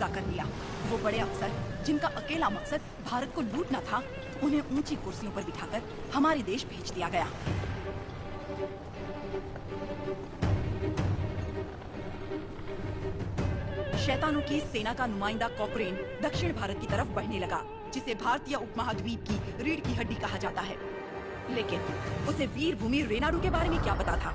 कर लिया। वो बड़े अफसर जिनका अकेला मकसद भारत को लूटना था, उन्हें ऊंची कुर्सियों पर बिठाकर हमारे देश भेज दिया गया। शैतानों की सेना का नुमाइंदा कॉकरेन दक्षिण भारत की तरफ बढ़ने लगा, जिसे भारतीय उपमहाद्वीप की रीढ़ की हड्डी कहा जाता है। लेकिन उसे वीरभूमि रेनाडू के बारे में क्या पता था?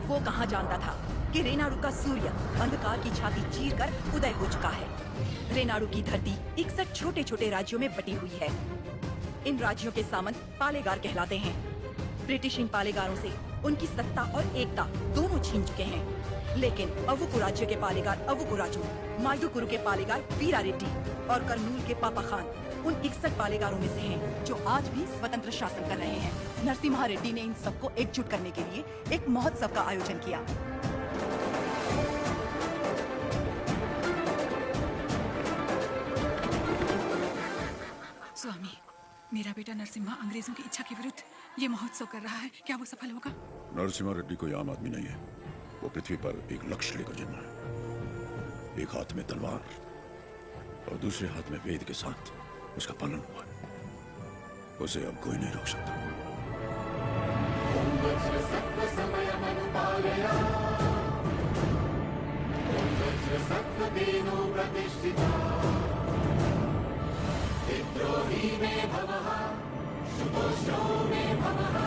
वो कहाँ जानता था कि रेनाडू का सूर्य अंधकार की छाती चीरकर उदय हो चुका है। रेनाडू की धरती 61 छोटे छोटे राज्यों में बटी हुई है। इन राज्यों के सामंत पालेगार कहलाते हैं। ब्रिटिश इन पालेगारों से उनकी सत्ता और एकता दोनों छीन चुके हैं। लेकिन अवुकु राज्य के पालेगार अवुकु राजू, मायदुकुरु के पालेगार वीरा रेड्डी और कर्नूल के पापा खान उन 61 पालेगारों में से हैं, जो आज भी स्वतंत्र शासन कर रहे हैं। नरसिम्हा रेड्डी ने इन सबको एकजुट करने के लिए एक महोत्सव का आयोजन किया। स्वामी, मेरा बेटा नरसिम्हा अंग्रेजों की इच्छा के विरुद्ध ये महोत्सव कर रहा है, क्या वो सफल होगा? नरसिम्हा रेड्डी कोई आम आदमी नहीं है। वो पृथ्वी पर एक लक्ष्य लेकर जन्मा है। एक हाथ में तलवार और दूसरे हाथ में वेद के साथ उसका पालन हुआ है। उसे अब कोई नहीं रोक सकता। विद्रोही में भवः, शुतोष्णो में भवः।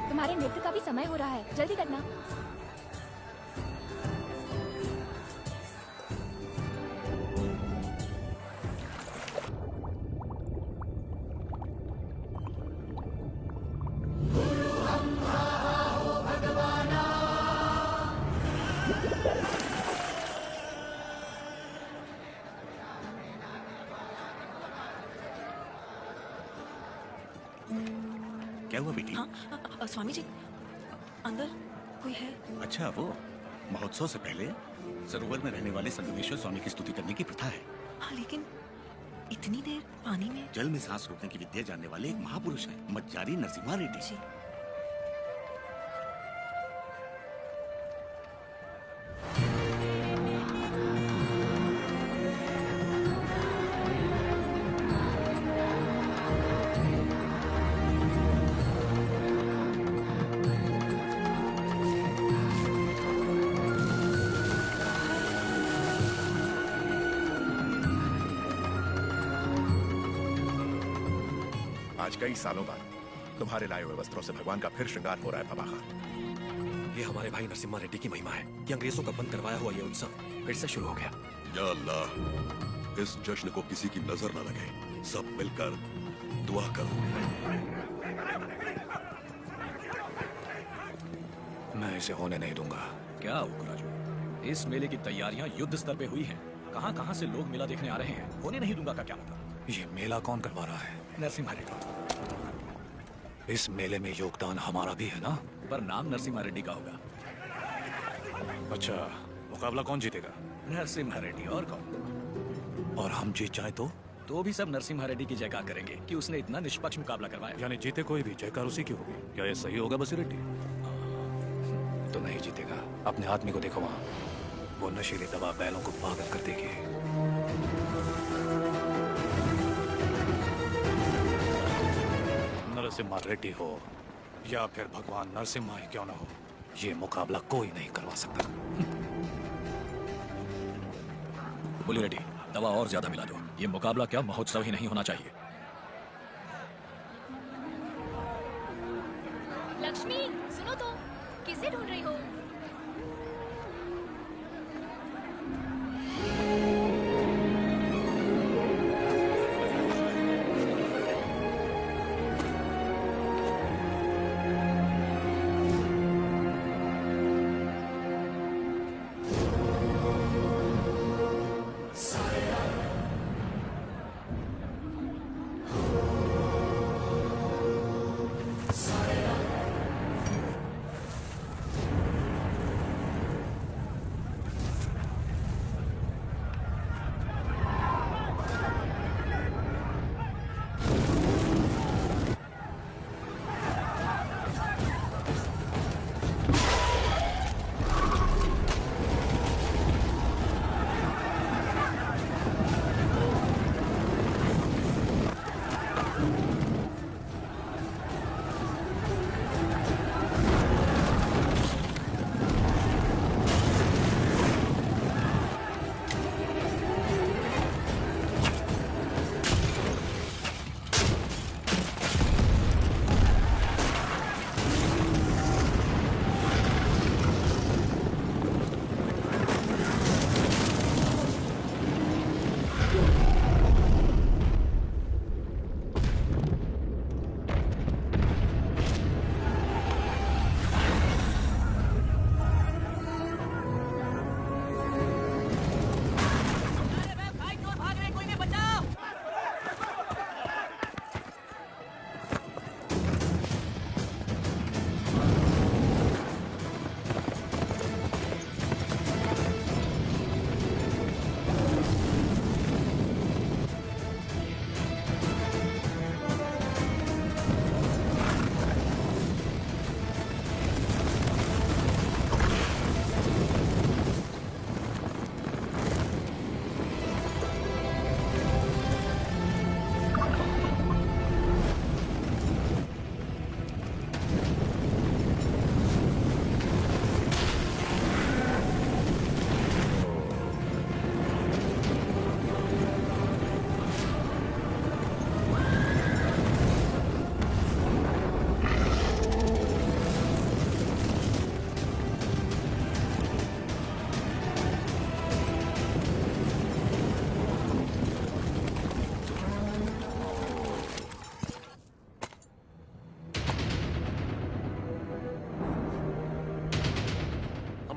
तुम्हारे नृत्य का भी समय हो रहा है, जल्दी करना। क्या हुआ बेटी? हाँ, स्वामी जी, अंदर कोई है? अच्छा, वो महोत्सव से पहले सरोवर में रहने वाले संगमेश्वर स्वामी की स्तुति करने की प्रथा है। हाँ, लेकिन इतनी देर पानी में? जल में सांस रोकने की विद्या जानने वाले एक महापुरुष हैं, मज्जारी नरसिम्हा रेड्डी जी। आज कई सालों बाद तुम्हारे लाए हुए वस्त्रों से भगवान का फिर श्रृंगार हो रहा है बाबा खान। ये हमारे भाई नरसिम्हा रेड्डी की महिमा है कि अंग्रेजों का बंद करवाया हुआ ये उत्सव फिर से शुरू हो गया। या अल्लाह, इस जश्न को किसी की नजर न लगे। सब मिलकर दुआ करो। मैं इसे होने नहीं दूंगा। क्या राजू, इस मेले की तैयारियां युद्ध स्तर पे हुई हैं। कहां-कहां से लोग मेला देखने आ रहे हैं। होने नहीं दूंगा का क्या मतलब? ये मेला कौन करवा रहा है? नरसिम्हा रेड्डी। इस मेले में योगदान हमारा भी है ना? पर नाम नरसिम्हा रेड्डी का होगा। अच्छा, मुकाबला कौन जीतेगा? नरसिम्हा रेड्डी, और कौन? और हम जीत जाए तो भी सब नरसिम्हा रेड्डी की जयकार करेंगे कि उसने इतना निष्पक्ष मुकाबला करवाया। यानी जीते कोई भी, जयकार उसी की होगी। क्या ये सही होगा बसी रेड्डी? तो नहीं जीतेगा। अपने आदमी को देखो वहां, वो नशीली दवा बैलों को पागल कर देगी। नरसिम्हा रेड्डी हो या फिर भगवान नरसिम्हा ही क्यों ना हो, ये मुकाबला कोई नहीं करवा सकता। बोलिए रेड्डी, दवा और ज्यादा मिला दो। ये मुकाबला क्या महोत्सव ही नहीं होना चाहिए। लक्ष्मी, सुनो तो, किसे ढूंढ रही हो?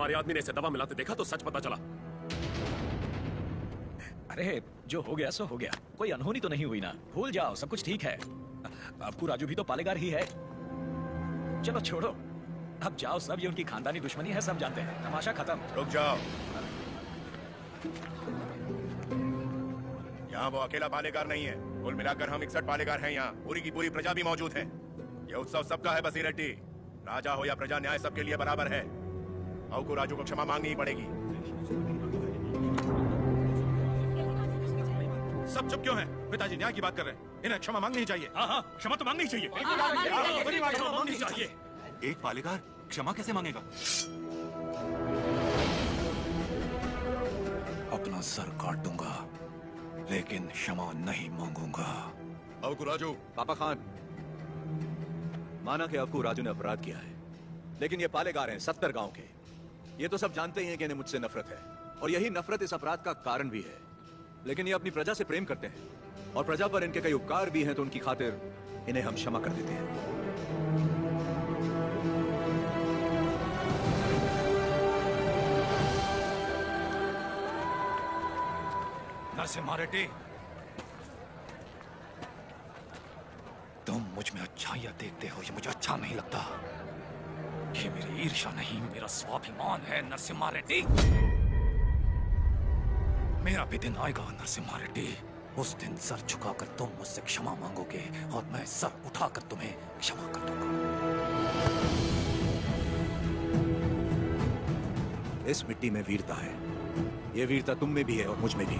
हमारे आदमी ने इसे दवा मिलाते देखा तो सच पता चला। अरे जो हो गया सो हो गया, कोई अनहोनी तो नहीं हुई ना। भूल जाओ, सब कुछ ठीक है। आपको राजू भी तो पालेगार ही है। चलो छोड़ो, अब जाओ सब, ये उनकी खानदानी दुश्मनी है, सब जानते हैं। तमाशा खत्म। रुक जाओ। यहाँ वो अकेला पालेगार नहीं है, कुल मिलाकर हम 61 पालेगार हैं यहाँ। पूरी की पूरी प्रजा भी मौजूद है। ये उत्सव सबका है बसीरेड्डी। राजा हो या प्रजा, न्याय सबके लिए बराबर है। औ को राजू को क्षमा मांगनी ही पड़ेगी। सब चुप क्यों हैं? पिताजी न्याय की बात कर रहे हैं, इन्हें क्षमा मांगनी ही चाहिए। हाँ हाँ, क्षमा तो मांगनी ही चाहिए। क्षमा मांगनी चाहिए। एक पालेगार क्षमा कैसे मांगेगा? अपना सर काट दूंगा, लेकिन क्षमा नहीं मांगूंगा। औ को राजू। पापा खान, माना कि अवकू राजू ने अपराध किया है, लेकिन ये पालेगार हैं 70 गांव के। ये तो सब जानते ही हैं कि इन्हें मुझसे नफरत है, और यही नफरत इस अपराध का कारण भी है। लेकिन ये अपनी प्रजा से प्रेम करते हैं, और प्रजा पर इनके कई उपकार भी हैं, तो उनकी खातिर इन्हें हम क्षमा कर देते हैं। नरसिम्हा रेड्डी, तुम मुझ में अच्छाइयां देखते हो, ये मुझे अच्छा नहीं लगता। ये मेरी ईर्ष्या नहीं, मेरा स्वाभिमान है नरसिम्हा रेड्डी। मेरा भी दिन आएगा नरसिम्हा रेड्डी, उस दिन सर झुकाकर तुम मुझसे क्षमा मांगोगे, और मैं सर उठाकर तुम्हें क्षमा कर दूंगा। इस मिट्टी में वीरता है, ये वीरता तुम में भी है और मुझ में भी।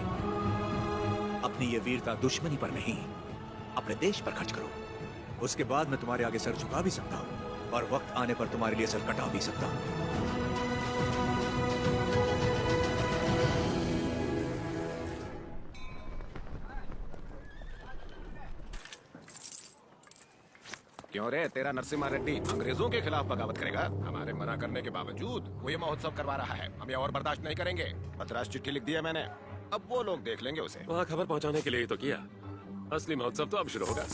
अपनी ये वीरता दुश्मनी पर नहीं, अपने देश पर खर्च करो। उसके बाद मैं तुम्हारे आगे सर झुका भी सकता हूं, और वक्त आने पर तुम्हारे लिए सर कटा भी सकता हूं। क्यों रे, तेरा नरसिम्हा रेड्डी अंग्रेजों के खिलाफ बगावत करेगा? हमारे मना करने के बावजूद वो ये महोत्सव करवा रहा है। हम ये और बर्दाश्त नहीं करेंगे। मद्रास चिट्ठी लिख दी है मैंने, अब वो लोग देख लेंगे उसे। वहाँ खबर पहुँचाने के लिए ही तो किया। असली महोत्सव तो अब शुरू होगा।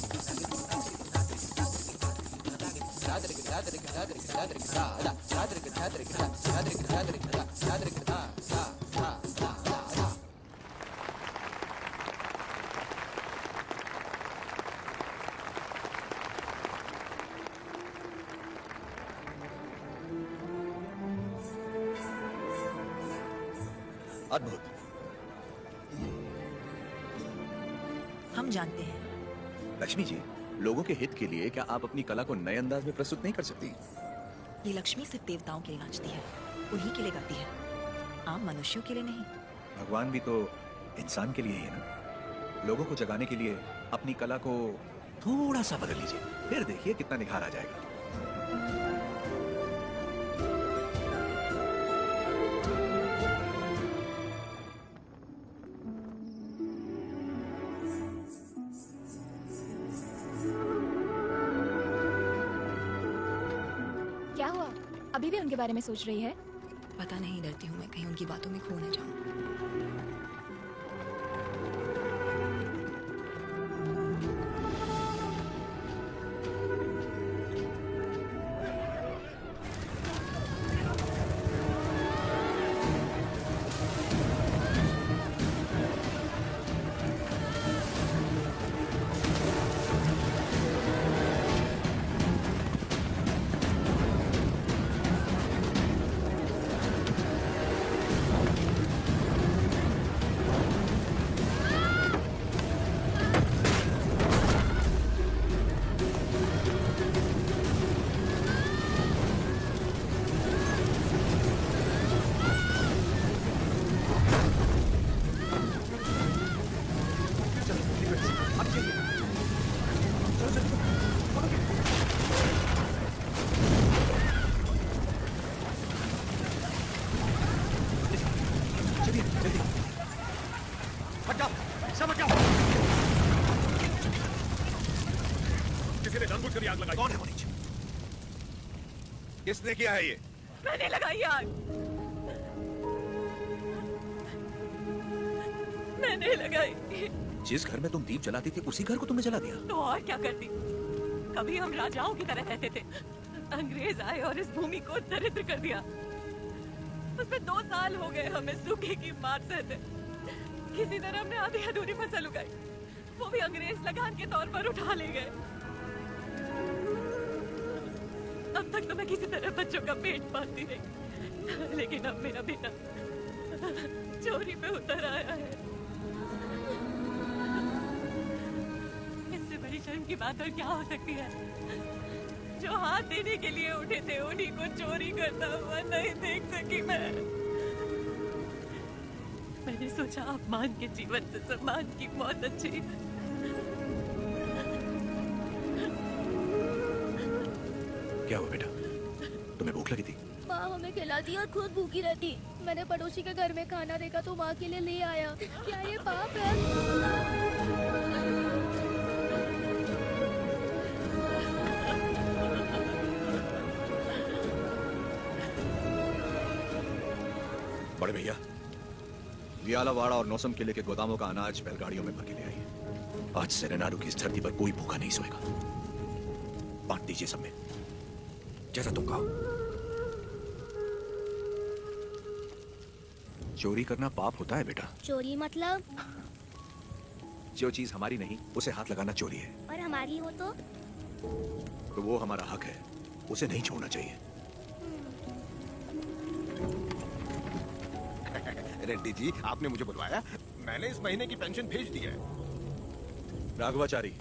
अद्भुत। हम जानते हैं। लक्ष्मी जी, लोगों के हित के लिए क्या आप अपनी कला को नए अंदाज में प्रस्तुत नहीं कर सकती? ये लक्ष्मी सिर्फ देवताओं के लिए नाचती है, उन्हीं के लिए गाती है, आम मनुष्यों के लिए नहीं। भगवान भी तो इंसान के लिए ही है ना। लोगों को जगाने के लिए अपनी कला को थोड़ा सा बदल लीजिए, फिर देखिए कितना निखार आ जाएगा। क्या हुआ? अभी भी उनके बारे में सोच रही है? पता नहीं, डरती हूँ मैं कहीं उनकी बातों में खो न जाऊं। किसी ने जानबूझकर आग लगाई। कौन है वो नीचे? किसने किया है ये? मैंने लगाई आग। मैंने लगाई। जिस घर में तुम दीप जलाती थी उसी घर को तुमने जला दिया? तो और क्या करती? कभी हम राजाओं की तरह रहते थे, अंग्रेज आए और इस भूमि को दरिद्र कर दिया। उसमें 2 साल हो गए हमें सूखे की मार सहते। किसी तरह हमने आधी अधूरी फसल उगाई, वो भी अंग्रेज लगान के तौर पर उठा ले गए। अब तक तो मैं किसी तरह बच्चों का पेट पालती रही, लेकिन अब मेरा बेटा चोरी पे उतर आया है। इससे बड़ी शर्म की बात और क्या हो सकती है? जो हाथ देने के लिए उठे थे उन्हीं को चोरी करता हुआ नहीं देख सकी मैं। मैंने सोचा अपमान के जीवन से सम्मान की मौत अच्छी है। क्या हुआ बेटा, तुम्हें भूख लगी थी? माँ हमें खिलाती और खुद भूखी रहती। मैंने पड़ोसी के घर में खाना देखा तो माँ के लिए ले आया। क्या ये पाप है? बड़े भैया, वियालावाड़ा और नौसम किले के गोदामों का अनाज बैलगाड़ियों में भर के ले आइए। आज से रेनाडू की इस धरती पर कोई भूखा नहीं सोएगा। बांट दीजिए सब में, जैसा तुम कहो। चोरी करना पाप होता है बेटा। चोरी मतलब? जो चीज हमारी नहीं उसे हाथ लगाना चोरी है। और हमारी हो तो वो हमारा हक है, उसे नहीं छोड़ना चाहिए। रेड्डी जी, आपने मुझे बुलवाया? मैंने इस महीने की पेंशन भेज दी है। राघवाचारी,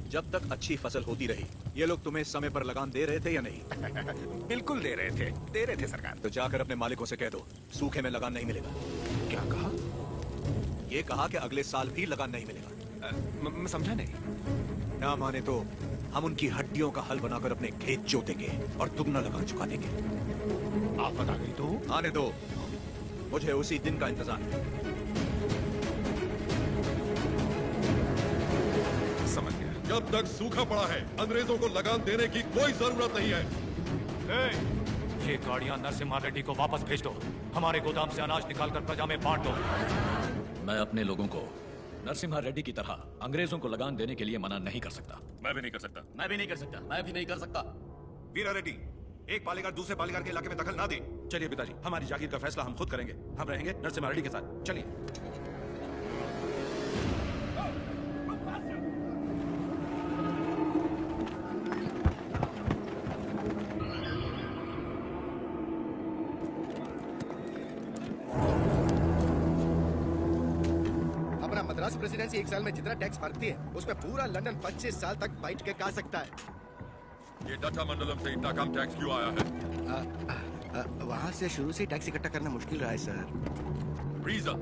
जब तक अच्छी फसल होती रही, ये लोग तुम्हें समय पर लगान दे रहे थे या नहीं? बिल्कुल दे रहे थे सरकार। तो जाकर अपने मालिकों से कह दो, सूखे में लगान नहीं मिलेगा। क्या कहा? ये कहा कि अगले साल भी लगान नहीं मिलेगा। मैं समझा नहीं। ना माने तो हम उनकी हड्डियों का हल बनाकर अपने खेत जोतेंगे और दुगना लगान चुका देंगे। आप बता गई तो? आने दो, मुझे उसी दिन का इंतजार है। समझ गया। जब तक सूखा पड़ा है, अंग्रेजों को लगान देने की कोई जरूरत नहीं है। ये गाड़ियां नरसिम्हा रेड्डी को वापस भेज दो। हमारे गोदाम से अनाज निकालकर प्रजा में बांट दो। मैं अपने लोगों को नरसिम्हा रेड्डी की तरह अंग्रेजों को लगान देने के लिए मना नहीं कर सकता। मैं भी नहीं कर सकता। मैं भी नहीं कर सकता। मैं भी नहीं कर सकता। वीरा रेड्डी, एक पालेगार दूसरे पालेगार के इलाके में दखल ना दे। चलिए पिताजी, हमारी जागीर का फैसला हम खुद करेंगे। हम रहेंगे नरसिम्हा रेड्डी के साथ। चलिए। अपना मद्रास प्रेसिडेंसी एक साल में जितना टैक्स भरती है, उसमें पूरा लंदन 25 साल तक बैठ के खा सकता है। ये डचा मंडलम से इतना कम टैक्स क्यों आया है? वहाँ से शुरू से टैक्स इकट्ठा करना मुश्किल रहा है सर। रीजन?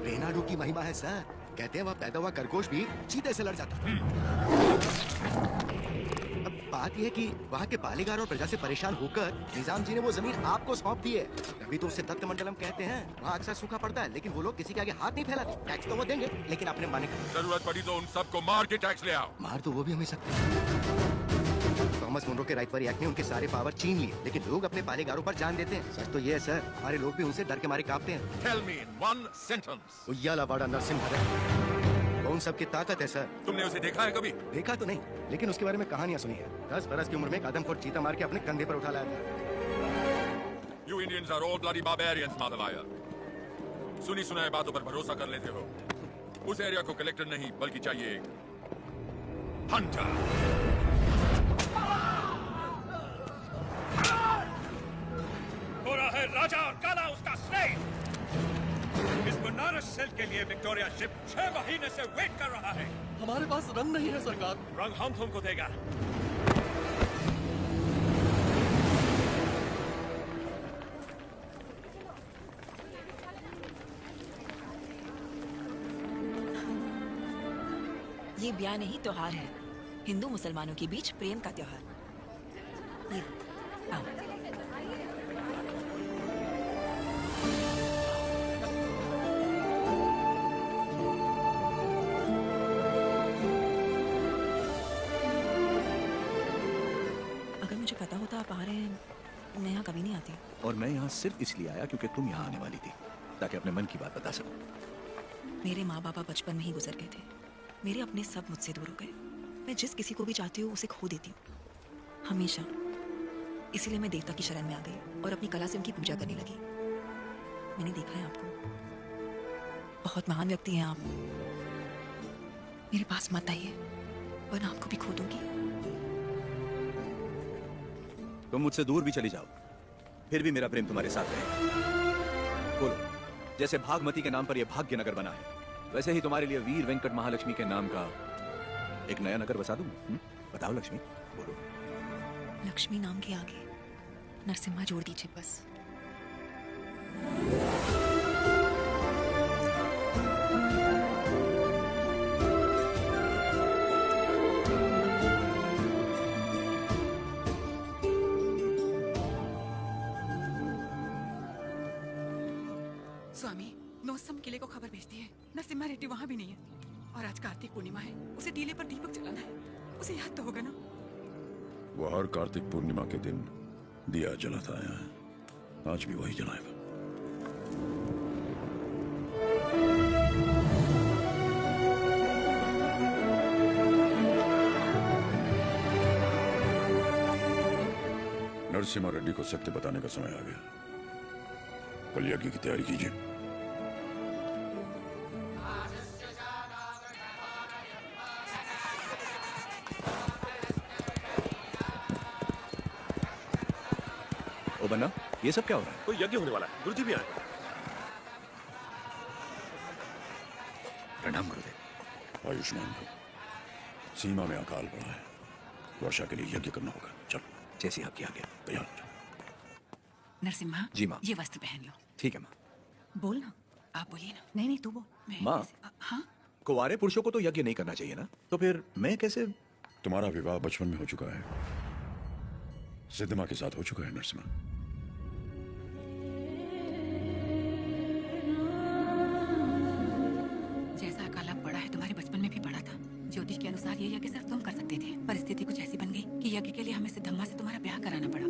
रेनाडू की महिमा है सर। कहते हैं वह पैदा हुआ खरगोश भी चीते से लड़ जाता। अब बात यह है कि वहाँ के पालेगार और प्रजा से परेशान होकर निजाम जी ने वो जमीन आपको सौंप दी है। तभी तो उसे दत्त मंडलम कहते हैं। वहाँ अक्सर सूखा पड़ता है, लेकिन वो लोग किसी के आगे हाथ नहीं फैलाते। टैक्स तो वो देंगे, लेकिन अपने माने जरूरत पड़ी तो उन सबको मार के टैक्स ले आओ। मार तो वो भी हमें सकते हैं। थॉमस मुनरो के राइटवरी एक्ट ने उनके सारे पावर छीन लिए, लेकिन लोग अपने पालेगारों पर जान देते हैं। सच तो ये है सर, हमारे लोग भी उनसे डर के मारे कांपते हैं। Tell me in one sentence. वियालावाड़ा Narasimha Reddy, उन सबकी ताकत है सर। तुमने उसे देखा है कभी? देखा तो नहीं, लेकिन उसके बारे में कहानियां सुनी है। 10 बरस की उम्र में एक आदमखोर चीता मार के अपने कंधे पर उठा लाया था। You Indians are all bloody barbarians, माधवाया। सुनी सुनाई बातों पर भरोसा कर लेते हो। उस एरिया को कलेक्टर नहीं, बल्कि चाहिए एक हंटर। गोरा है राजा और काला उसका स्लेव। इस बनारस सेल के लिए विक्टोरिया शिप 6 महीने से वेट कर रहा है। हमारे पास रंग नहीं है सरकार। रंग हम तुमको देगा। ये ब्याह नहीं, त्योहार है। हिंदू मुसलमानों के बीच प्रेम का त्योहार। ये आओ। अगर मुझे पता होता आप आ रहे हैं, मैं यहाँ कभी नहीं आती। और मैं यहाँ सिर्फ इसलिए आया क्योंकि तुम यहाँ आने वाली थी, ताकि अपने मन की बात बता सकूं। मेरे माँ बाप बचपन में ही गुजर गए थे। मेरे अपने सब मुझसे दूर हो गए। मैं जिस किसी को भी चाहती हूँ उसे खो देती हूँ, हमेशा। इसीलिए मैं देवता की शरण में आ गई और अपनी कला से उनकी पूजा करने लगी। मैंने देखा है आपको, बहुत महान व्यक्ति हैं आप। मेरे पास मत आइए वरना आपको भी खो दूंगी। तुम मुझसे दूर भी चली जाओ, फिर भी मेरा प्रेम तुम्हारे साथ रहेगा। बोलो, जैसे भागमती के नाम पर यह भाग्य नगर बना है, वैसे ही तुम्हारे लिए वीर वेंकट महालक्ष्मी के नाम का एक नया नगर बसा दूं? बताओ लक्ष्मी, बोलो। लक्ष्मी नाम के आगे नरसिम्हा जोड़ दीजिए बस। स्वामी, नौसम किले को खबर भेजती है, नरसिम्हा रेड्डी वहाँ भी नहीं है। और आज कार्तिक पूर्णिमा है, उसे टीले पर दीपक जलाना है। उसे याद तो होगा ना? वो हर कार्तिक पूर्णिमा के दिन दिया जलाता आया है, आज भी वही जलाएगा। नरसिम्हा रेड्डी को सत्य बताने का समय आ गया। कल यज्ञ की तैयारी कीजिए। ओ बन्ना, ये सब क्या हो रहा है? कोई यज्ञ होने वाला है, गुरुजी भी आए। प्रणाम गुरुदेव। आयुष्मान भव। सीमा में अकाल पड़ा है, वर्षा के लिए यज्ञ करना होगा। चलो, जैसी आपकी आज्ञा। तैयार हो जाओ। नरसिम्हा, जी माँ। ये वस्त्र पहन लो। ठीक है माँ। बोल ना। आप बोलिए ना। नहीं तू बोल। माँ, हाँ? कुंवारे पुरुषों को तो यज्ञ नहीं करना चाहिए ना, तो फिर मैं कैसे? तुम्हारा विवाह बचपन में हो चुका है, सिद्धमा के साथ हो चुका है नरसिम्हा। जैसा अकाला पड़ा है तुम्हारे बचपन में भी पड़ा था। ज्योतिष के अनुसार ये यज्ञ सिर्फ तुम कर सकते थे। परिस्थिति कुछ ऐसी बन गई कि यज्ञ के लिए हमें सिद्धम्मा से तुम्हारा ब्याह कराना पड़ा।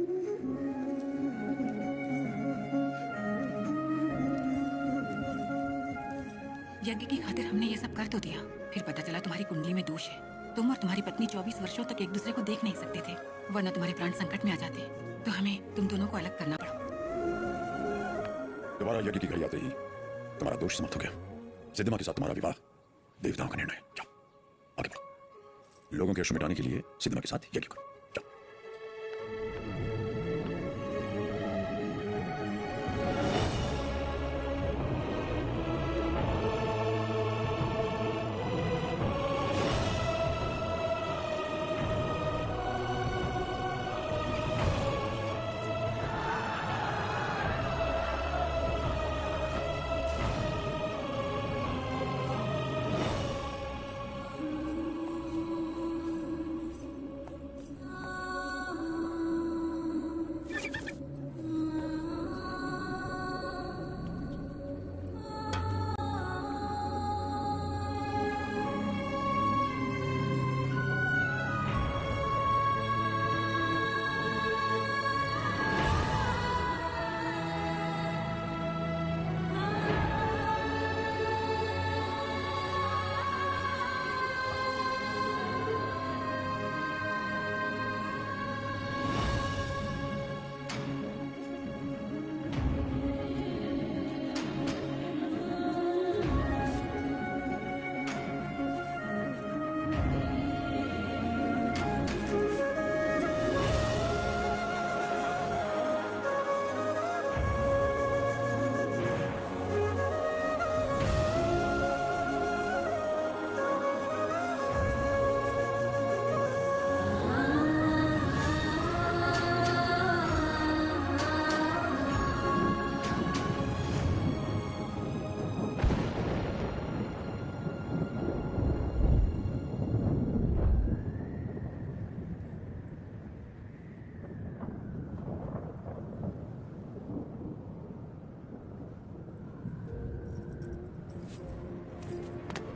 यज्ञ की खातिर हमने ये सब कर तो दिया, फिर पता चला तुम्हारी कुंडली में दोष है। तुम और तुम्हारी पत्नी 24 वर्षों तक एक दूसरे को देख नहीं सकते थे, वरना तुम्हारे प्राण संकट में आ जाते। तो हमें तुम दोनों को अलग करना पड़ा। तुम्हारा यज्ञ की घड़ी आते ही तुम्हारा दोष समाप्त हो गया। सिद्धमा के साथ तुम्हारा विवाह देवताओं का निर्णय। जाओ आगे बढ़ो। लोगों के अश्रु मिटाने के लिए सिद्धमा के साथ यज्ञ करो।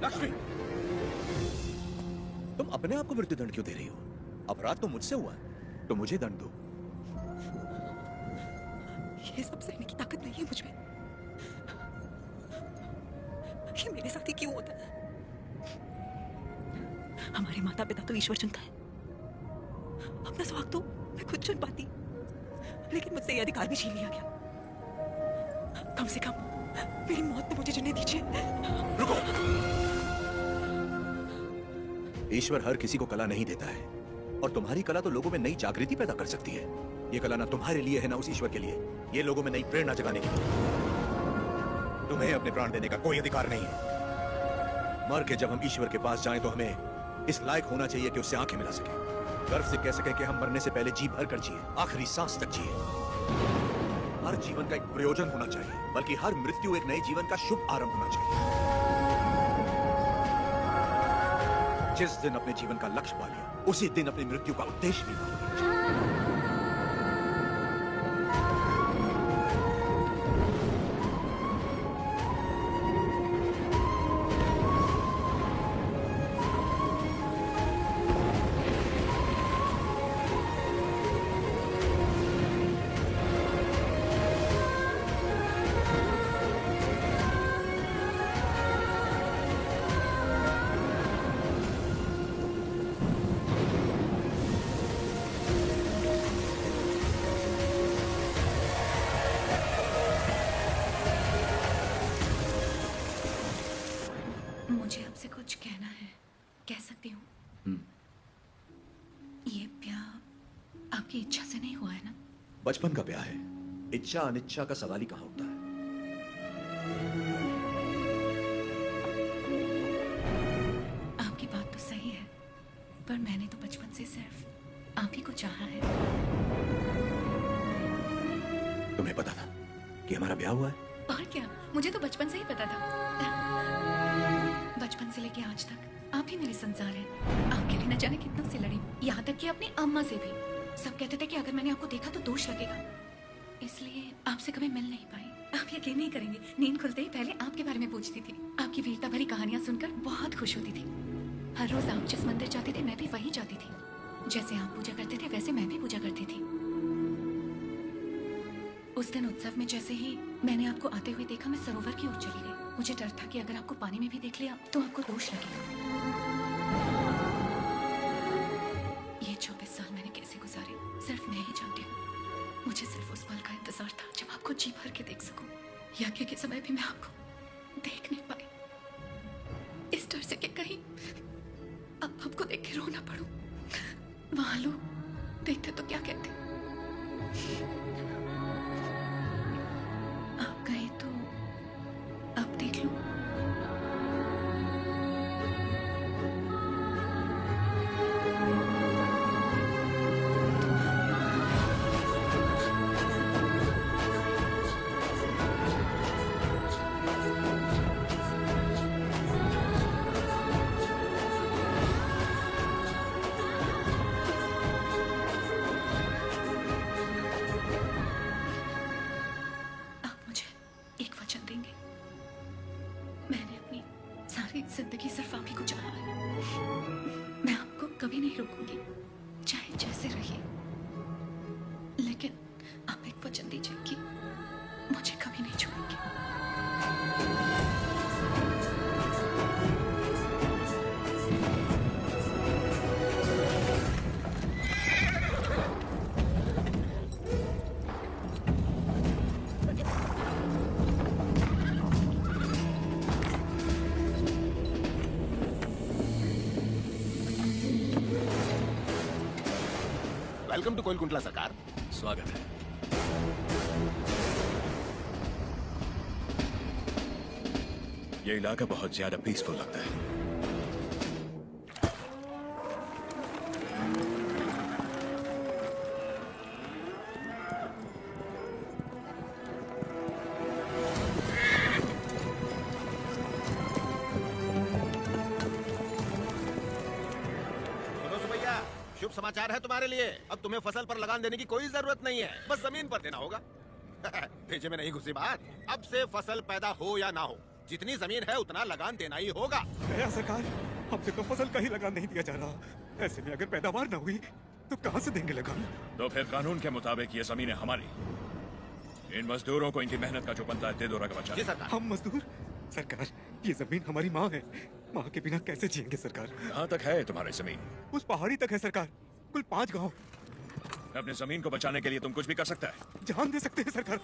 लक्ष्मी, तुम अपने आप को मृत्युदंड क्यों दे रही हो? अपराध तो मुझसे हुआ है, तो मुझे दंड दो। ये सब सहने की ताकत नहीं है मुझ में। ये मेरे साथ ही क्यों होता है? हमारे माता पिता तो ईश्वर चुनता है, अपना स्वाग तो मैं खुद चुन पाती, लेकिन मुझसे ये अधिकार भी छीन लिया गया। कम से कम मेरी मौत तो मुझे जीने दीजिए। रुको। ईश्वर हर किसी को कला नहीं देता है, और तुम्हारी कला तो लोगों में नई जागृति पैदा कर सकती है। ये कला ना तुम्हारे लिए है ना उस ईश्वर के लिए, ये लोगों में नई प्रेरणा जगाने की। तुम्हें अपने प्राण देने का कोई अधिकार नहीं है। मर के जब हम ईश्वर के पास जाएं तो हमें इस लायक होना चाहिए कि उससे आंखें मिला सके, गर्व से कह सके कि हम मरने से पहले जी भर कर जिए, आखिरी सांस तक जिए। हर जीवन का एक प्रयोजन होना चाहिए, बल्कि हर मृत्यु एक नए जीवन का शुभ आरंभ होना चाहिए। जिस दिन अपने जीवन का लक्ष्य पा लिया, उसी दिन अपनी मृत्यु का उद्देश्य भी पा लिया। मुझे आपसे कुछ कहना है, कह सकती हूँ? ये ब्याह आपकी इच्छा से नहीं हुआ है ना? बचपन का ब्याह है, इच्छा अनिच्छा का सवाल ही कहाँ उठता है। आपकी बात तो सही है, पर मैंने तो बचपन से सिर्फ आप ही को चाहा है। तुम्हें पता था कि हमारा ब्याह हुआ है? और क्या, मुझे तो बचपन से ही पता था। बचपन से लेके आज तक आप ही मेरे संसार हैं। आपके लिए न जाने कितनों से लड़ी, यहाँ तक कि अपनी अम्मा से भी। सब कहते थे कि अगर मैंने आपको देखा तो दोष लगेगा, इसलिए आपसे कभी मिल नहीं पाई। आप यकीन नहीं करेंगे, नींद खुलते ही पहले आपके बारे में पूछती थी। आपकी वीरता भरी कहानियां सुनकर बहुत खुश होती थी। हर रोज आप जिस मंदिर जाते थे मैं भी वहीं जाती थी। जैसे आप पूजा करते थे वैसे मैं भी पूजा करती थी। उस दिन उत्सव में जैसे ही मैंने आपको आते हुए देखा, मैं सरोवर की ओर चली गई। मुझे डर था कि अगर आपको पानी में भी देख लिया तो आपको दोष लगेगा। ये 24 साल मैंने कैसे गुजारे सिर्फ मैं ही जानती हूँ। मुझे सिर्फ उस पल का इंतजार था जब आपको जी भर के देख सकूं। यज्ञ के समय भी मैं आपको देख नहीं पाई, इस डर से कि कहीं अब आपको देख के रोना पड़ो। वहां लोग देखते तो क्या कहते। आप गए तो अब देख लो। जिंदगी सिर्फ आप ही को चाहा है। मैं आपको कभी नहीं रोकूंगी, चाहे जैसे रहिए, लेकिन आप एक वचन दीजिए कि मुझे कभी नहीं छोड़ेंगे। वेलकम टू कोलकुंटला सरकार। स्वागत है। ये इलाका बहुत ज्यादा पीसफुल लगता है। शुभ समाचार है तुम्हारे लिए। अब तुम्हें फसल पर लगान देने की कोई जरूरत नहीं है, बस जमीन पर देना होगा। भेजे में नहीं घुसी बात। अब से फसल पैदा हो या ना हो, जितनी जमीन है उतना लगान देना ही होगा। गया सरकार, हमसे तो फसल का ही लगान नहीं दिया जा रहा। ऐसे में अगर पैदावार ना हुई तो कहाँ से देंगे लगान? तो फिर कानून के मुताबिक ये जमीन है हमारी। इन मजदूरों को इनकी मेहनत का जो बनता है दे दो रकबा। जी सरकार। हम मजदूर? सरकार, ये जमीन हमारी माँ है। माँ के बिना कैसे जिएंगे सरकार? कहाँ तक है तुम्हारी जमीन? उस पहाड़ी तक है सरकार, कुल 5 गांव। अपनी जमीन को बचाने के लिए तुम कुछ भी कर सकता है। जान दे सकते हैं सरकार।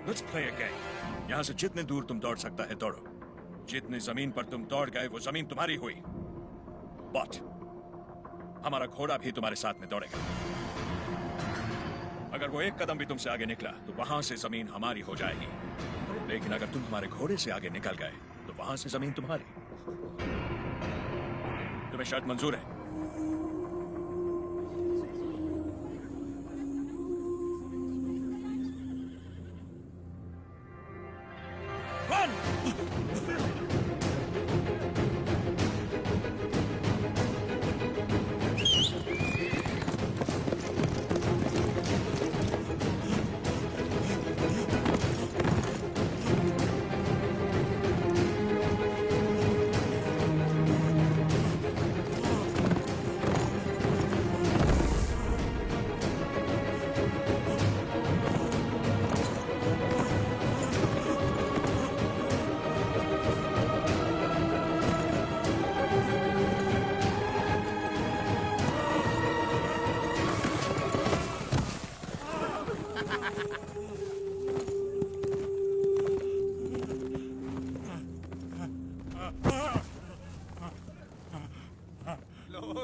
Let's play a game. यहाँ से जितने दूर तुम दौड़ सकता है दौड़ो। जितनी जमीन पर तुम दौड़ गए वो जमीन तुम्हारी हुई। But हमारा घोड़ा भी तुम्हारे साथ में दौड़ेगा। अगर वो एक कदम भी तुमसे आगे निकला तो वहां से जमीन हमारी हो जाएगी। लेकिन अगर तुम हमारे घोड़े से आगे निकल गए तो वहां से जमीन तुम्हारी। तुम्हें शर्त मंजूर है?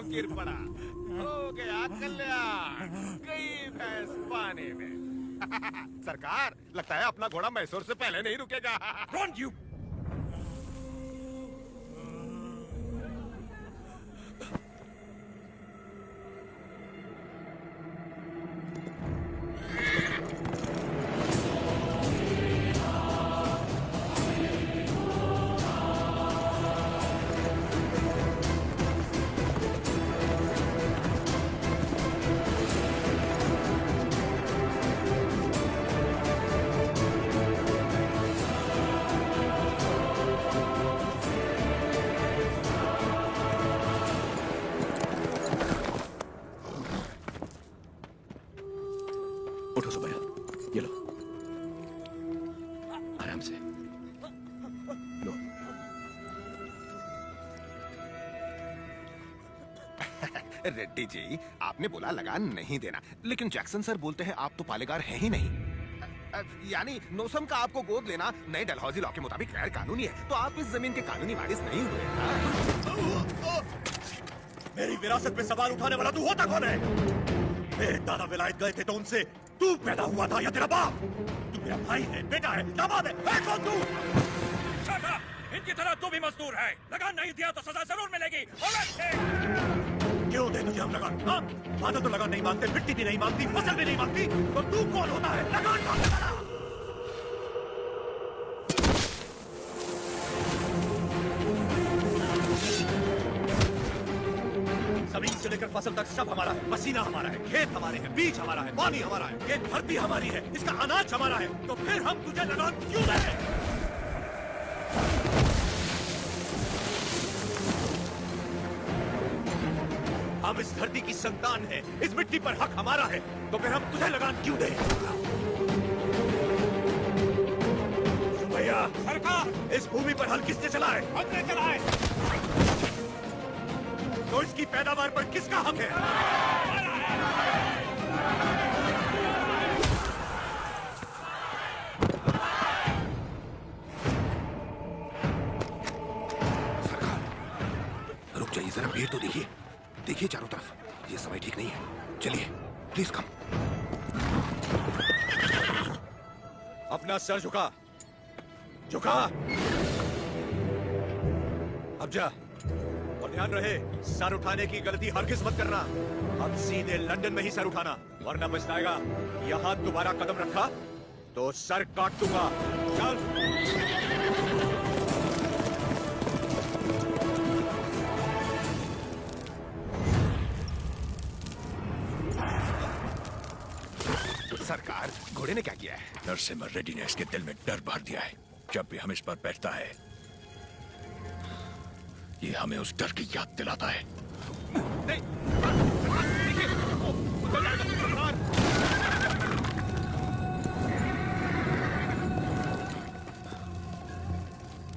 गिर पड़ा, हो गया कल्याण, गई भैंस पानी में। सरकार, लगता है अपना घोड़ा मैसूर से पहले नहीं रुकेगा। Run, you! उठो सुबैया, ये लो, आराम से लो। रेड्डी जी, आपने बोला लगान नहीं देना, लेकिन जैक्सन सर बोलते हैं आप तो पालेगार हैं ही नहीं। यानी नोसम का आपको गोद लेना नए डलहौजी लॉ के मुताबिक गैर कानूनी है, तो आप इस जमीन के कानूनी वारिस नहीं हुए। मेरी विरासत पे सवाल उठाने वाला तू होता कौन है? मेरे दादा विलायत गए थे तो उनसे तू पैदा हुआ था या तेरा बाप? तू मेरा भाई है, बेटा है, दामाद है कौन तू? Shut up! इनकी तरह तू भी मजदूर है। लगान नहीं दिया तो सजा जरूर मिलेगी। क्यों दे तुझे हम लगान? हाँ? माता तो लगान नहीं मांगते, मिट्टी भी नहीं मांगती, फसल भी नहीं मांगती, तो तू कौन होता है लगान मांगने वाला? जमीन से लेकर फसल तक सब हमारा है, पसीना हमारा है, खेत हमारे हैं, बीज हमारा है, पानी हमारा है, ये धरती हमारी है, इसका अनाज हमारा है, तो फिर हम तुझे लगान क्यों दें? हम इस धरती की संतान है, इस मिट्टी पर हक हमारा है, तो फिर हम तुझे लगान क्यों दें? भैया, सरकार, इस भूमि पर हल किसने चलाए? हमने चलाए। तो इसकी पैदावार पर किसका हक है? सरकार, रुक जाइए जरा, भीड़ तो देखिए, देखिए चारों तरफ, ये समय ठीक नहीं है। चलिए, प्लीज कम। अपना सर झुका, झुका। अब जा, और ध्यान रहे, सर उठाने की गलती हरगिज मत करना। अब सीधे लंदन में ही सर उठाना, वरना पछताएगा। यहाँ दोबारा कदम रखा तो सर काट दूंगा। चल। सरकार, घोड़े ने क्या किया है? नरसिम्हा रेड्डी ने इसके दिल में डर भर दिया है। जब भी हम इस पर बैठता है, ये हमें उस डर की याद दिलाता है।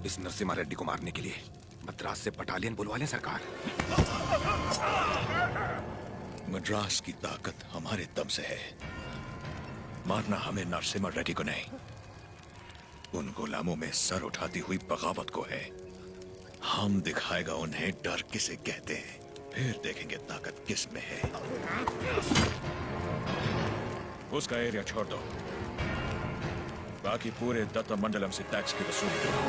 इस नरसिम्हा रेड्डी को मारने के लिए मद्रास से बटालियन बुलवा लें सरकार। मद्रास की ताकत हमारे दम से है। मारना हमें नरसिम्हा रेड्डी को नहीं, उन गुलामों में सर उठाती हुई बगावत को है। हम दिखाएगा उन्हें डर किसे कहते हैं, फिर देखेंगे ताकत किस में है। उसका एरिया छोड़ दो, बाकी पूरे दत्त मंडलम से टैक्स की वसूली करो।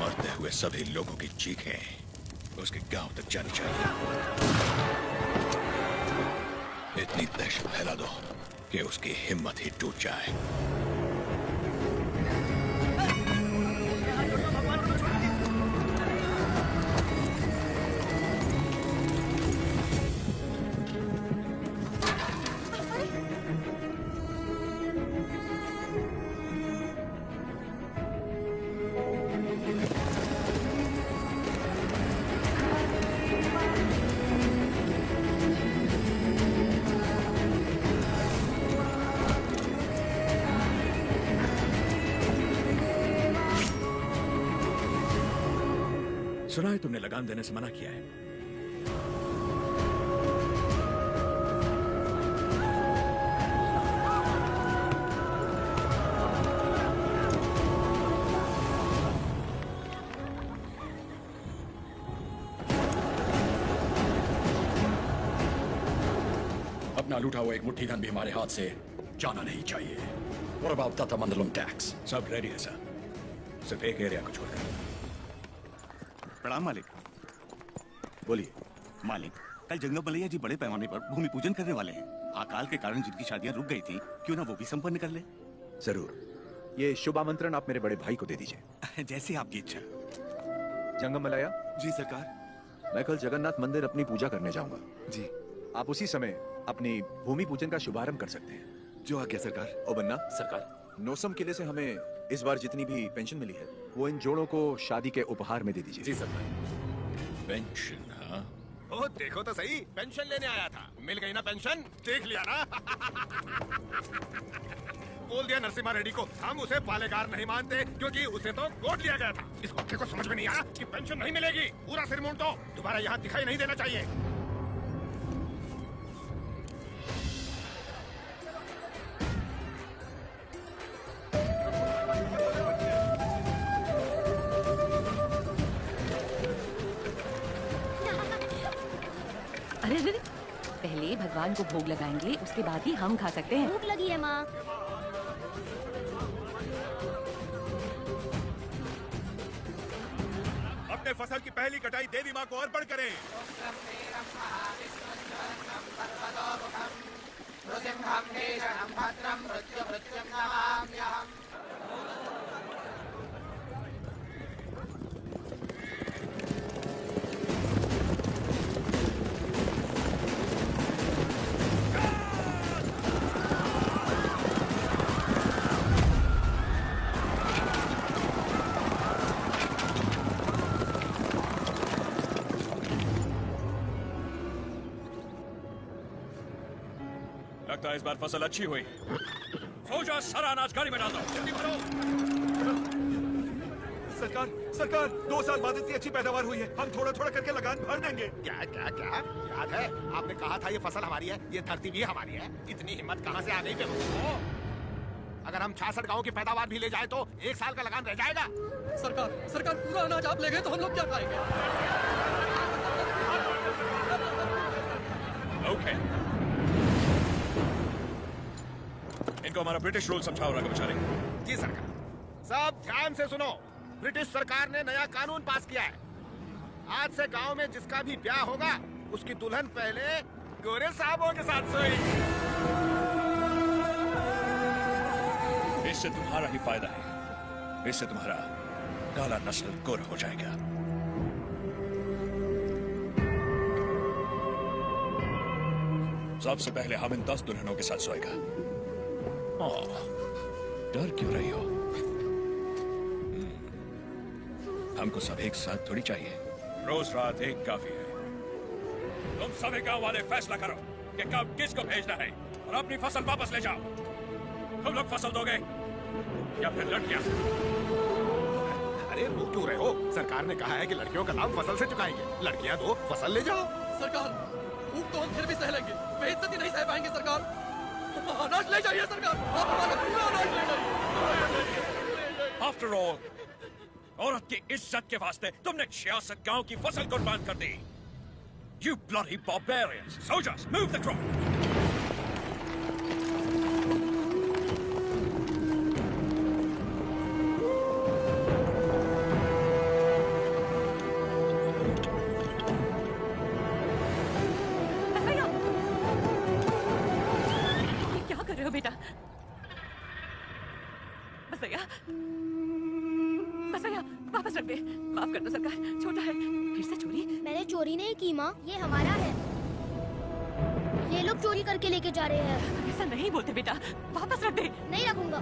मरते हुए सभी लोगों की चीखें उसके गांव तक जानी चाहिए। इतनी दहशत फैला दो कि उसकी हिम्मत ही टूट जाए। सुना है तुमने लगान देने से मना किया है। अपना लूटा हुआ एक मुट्ठी धन भी हमारे हाथ से जाना नहीं चाहिए। What about Tata Mandalam tax? सब रेडी है सर, सिर्फ एक एरिया को छोड़कर। प्रणाम मालिक। बोलिए। मालिक, कल जंगम मलैया जी बड़े पैमाने पर भूमि पूजन करने वाले हैं। अकाल के कारण जिनकी शादियां रुक गई थी, क्यों ना वो भी संपन्न कर ले। जरूर। ये शुभ आमंत्रण आप मेरे बड़े भाई को दे दीजिए। जैसे आपकी इच्छा। जंगम मलैया। जी सरकार। मैं कल जगन्नाथ मंदिर अपनी पूजा करने जाऊंगा। जी। आप उसी समय अपनी भूमि पूजन का शुभारंभ कर सकते हैं। जो आज्ञा सरकार। ओ बन्ना। सरकार। नौसम किले से हमें इस बार जितनी भी पेंशन मिली है, वो इन जोड़ों को शादी के उपहार में दे दीजिए। जी सरकार। पेंशन? हाँ। ओ देखो तो सही, पेंशन लेने आया था, मिल गई ना पेंशन, देख लिया ना। बोल दिया नरसिम्हा रेड्डी को, हम उसे पालेगार नहीं मानते क्योंकि उसे तो गोद लिया गया था। इस वक्त को समझ में नहीं आया कि पेंशन नहीं मिलेगी। पूरा सिर मूंड दो, दोबारा यहाँ दिखाई नहीं देना चाहिए। अरे अरे, पहले भगवान को भोग लगाएंगे, उसके बाद ही हम खा सकते हैं। भूख लगी है माँ। अपने फसल की पहली कटाई देवी माँ को अर्पण करें। लगता है इस बार फसल अच्छी हुई। सो जा, सारा अनाज गाड़ी में डाल दो। जल्दी करो। सरकार, सरकार, 2 साल बाद इतनी अच्छी पैदावार हुई है, हम थोड़ा थोड़ा करके लगान भर देंगे। क्या क्या क्या याद है आपने कहा था ये फसल हमारी है, ये धरती भी हमारी है। इतनी हिम्मत कहाँ से आ गई बेवकूफों? अगर हम 66 गाँव की पैदावार भी ले जाए तो 1 साल का लगान रह जाएगा। सरकार, सरकार, पूरा अनाज आप ले गए तो हम लोग क्या खाएंगे? ओके, इनको हमारा ब्रिटिश रूल समझाओ राघवाचारी। जी सरकार। सब ध्यान से सुनो, ब्रिटिश सरकार ने नया कानून पास किया है। आज से गांव में जिसका भी ब्याह होगा, उसकी दुल्हन पहले गोरे साहबों के साथ सोएगी। इससे तुम्हारा ही फायदा है, इससे तुम्हारा काला नस्ल गोर हो जाएगा। सबसे पहले हम इन 10 दुल्हनों के साथ सोएगा। डर क्यों रही हो? हमको सब एक साथ थोड़ी चाहिए, रोज रात एक काफी है। तुम सभी गांव वाले फैसला करो कि कब किसको भेजना है और अपनी फसल वापस ले जाओ। तुम लोग फसल दोगे या फिर लड़कियां? अरे रुक क्यों रहे हो? सरकार ने कहा है कि लड़कियों का नाम फसल से चुकाएंगे। लड़कियां दो, फसल ले जाओ। सरकार, भूख तो हम फिर भी सह लेंगे, बेइज्जती नहीं सह पाएंगे सरकार। अनाज ले जाइए सरकार, आप हमारा पूरा अनाज ले जाइए। आफ्टर ऑल, औरत की इज्जत के वास्ते तुमने 66 गांव की फसल कुर्बान कर दी। You bloody barbarians! Soldiers, move the crop! क्या कर रहे हो बेटा? बस भैया, वापस रख दे। माफ कर दो सरकार, छोटा है। फिर से चोरी? मैंने चोरी नहीं की माँ, ये हमारा है। ये लोग चोरी करके लेके जा रहे हैं। ऐसा नहीं बोलते बेटा, वापस रख दे। नहीं रखूंगा।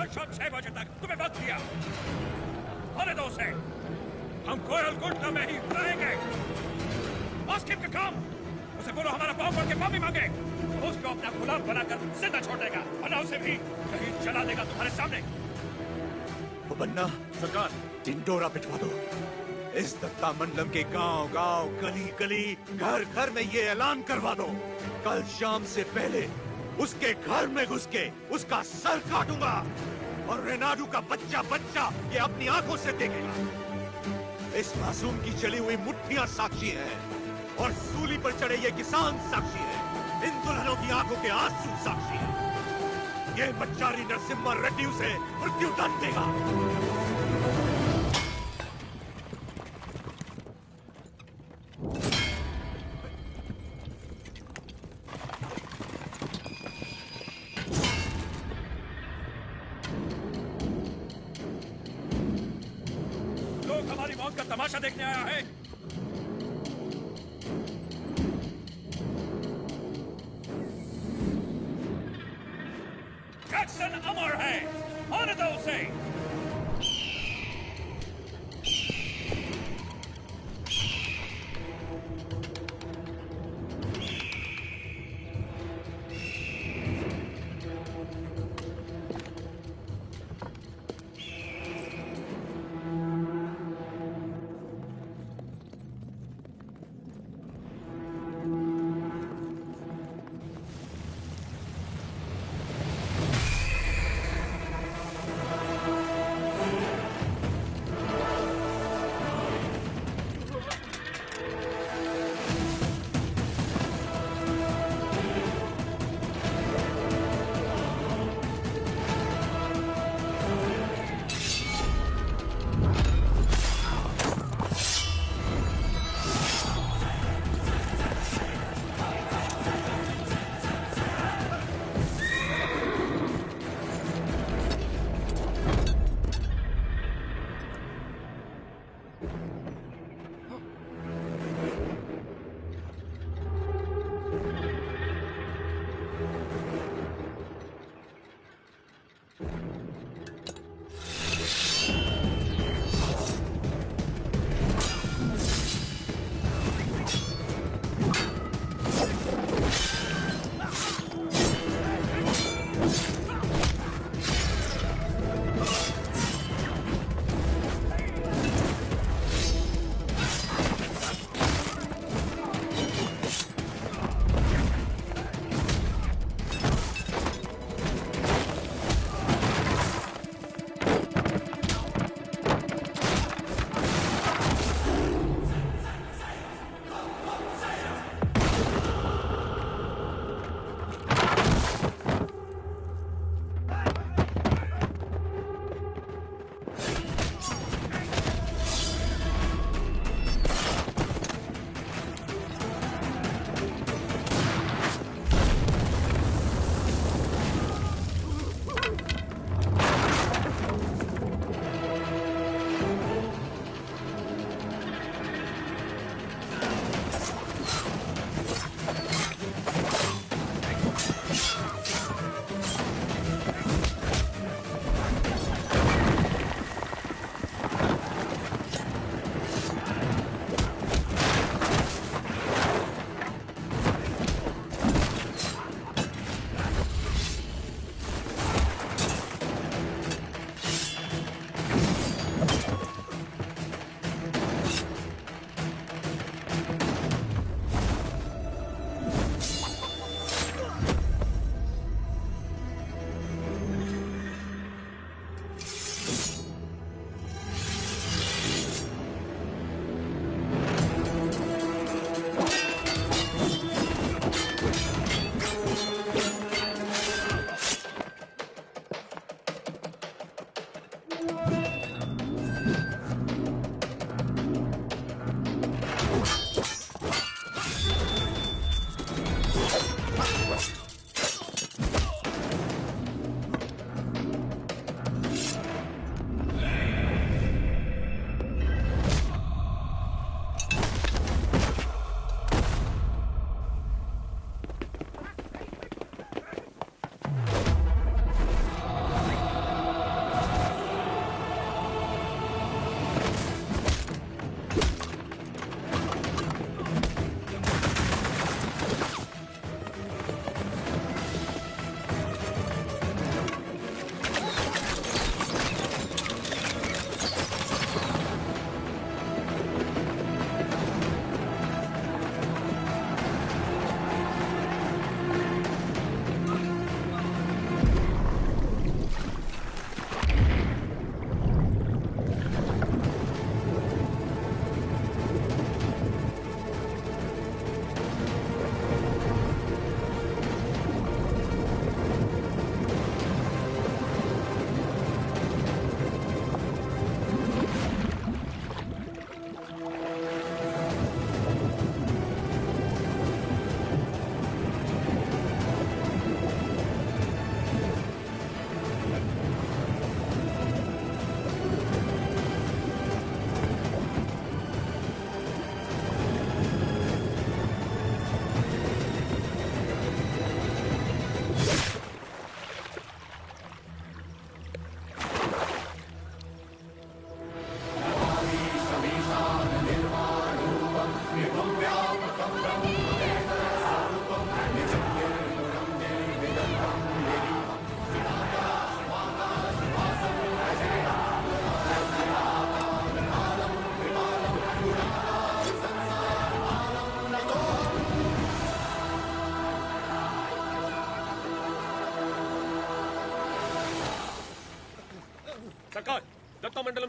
शाम 6 बजे तक तुम्हें वक्त दिया। आने दो उसे। हम कोयल गुंड में ही रहेंगे। Ask him to come। उसे बोलो हमारा पाँव पड़ के माफी मांगे। उसको अपना गुलाम बनाकर जिंदा छोड़ देगा, वरना उसे भी कहीं जला देगा तुम्हारे सामने। वो बन्ना सरकार, टिंडोरा पिटवा दो। इस दत्ता मंडलम के गांव गांव, गली गली, घर घर में ये ऐलान करवा दो, कल शाम से पहले उसके घर में घुस के उसका सर काटूंगा और रेनाडू का बच्चा बच्चा ये अपनी आंखों से देखेगा। इस मासूम की जली हुई मुट्ठियां साक्षी हैं और सूली पर चढ़े ये किसान साक्षी हैं। इन दुल्हनों की आंखों के आंसू साक्षी हैं। ये बच्चारी नरसिम्हा रेड्डी उसे मृत्यु दंड देगा। तमाशा देखने आया है। जैक्सन अमर है, आने दो उसे।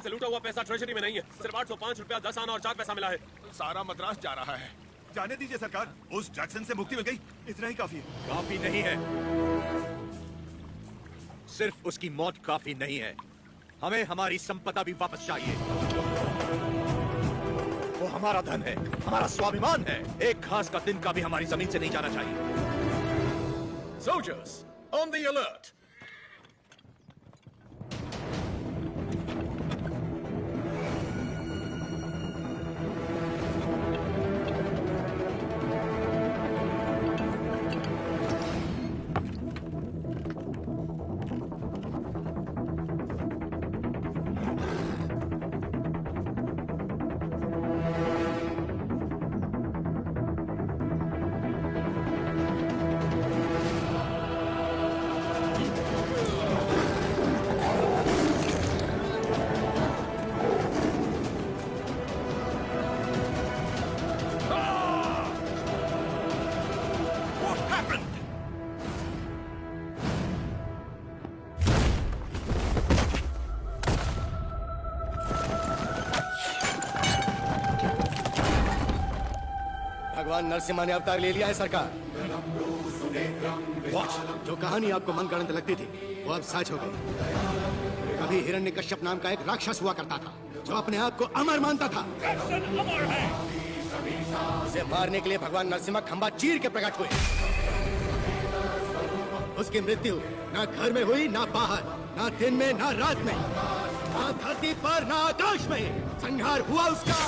से लूटा हुआ पैसा ट्रेजरी में नहीं है। सिर्फ 805 रुपया 10 आना और 4 पैसा मिला है। सारा मद्रास जा रहा है। जाने दीजिए सरकार, उस जैक्सन से मुक्ति मिल गई, इतना ही काफी है। काफी नहीं है, सिर्फ उसकी मौत काफी नहीं है, हमें हमारी संपदा भी वापस चाहिए। वो हमारा धन है, हमारा स्वाभिमान है। एक घास का दिन का भी हमारी जमीन से नहीं जाना चाहिए। Soldiers on the alert. भगवान नरसिम्हा ने अवतार ले लिया है सरकार। जो कहानी आपको मनगढ़ंत लगती थी वो अब सच हो गई। कभी हिरण्यकश्यप नाम का एक राक्षस हुआ करता था जो अपने आप को अमर मानता था। उसे मारने के लिए भगवान नरसिम्हा खंबा चीर के प्रकट हुए। उसकी मृत्यु ना घर में हुई, ना बाहर, ना दिन में, ना रात में, ना धरती पर, ना आकाश में। संहार हुआ उसका।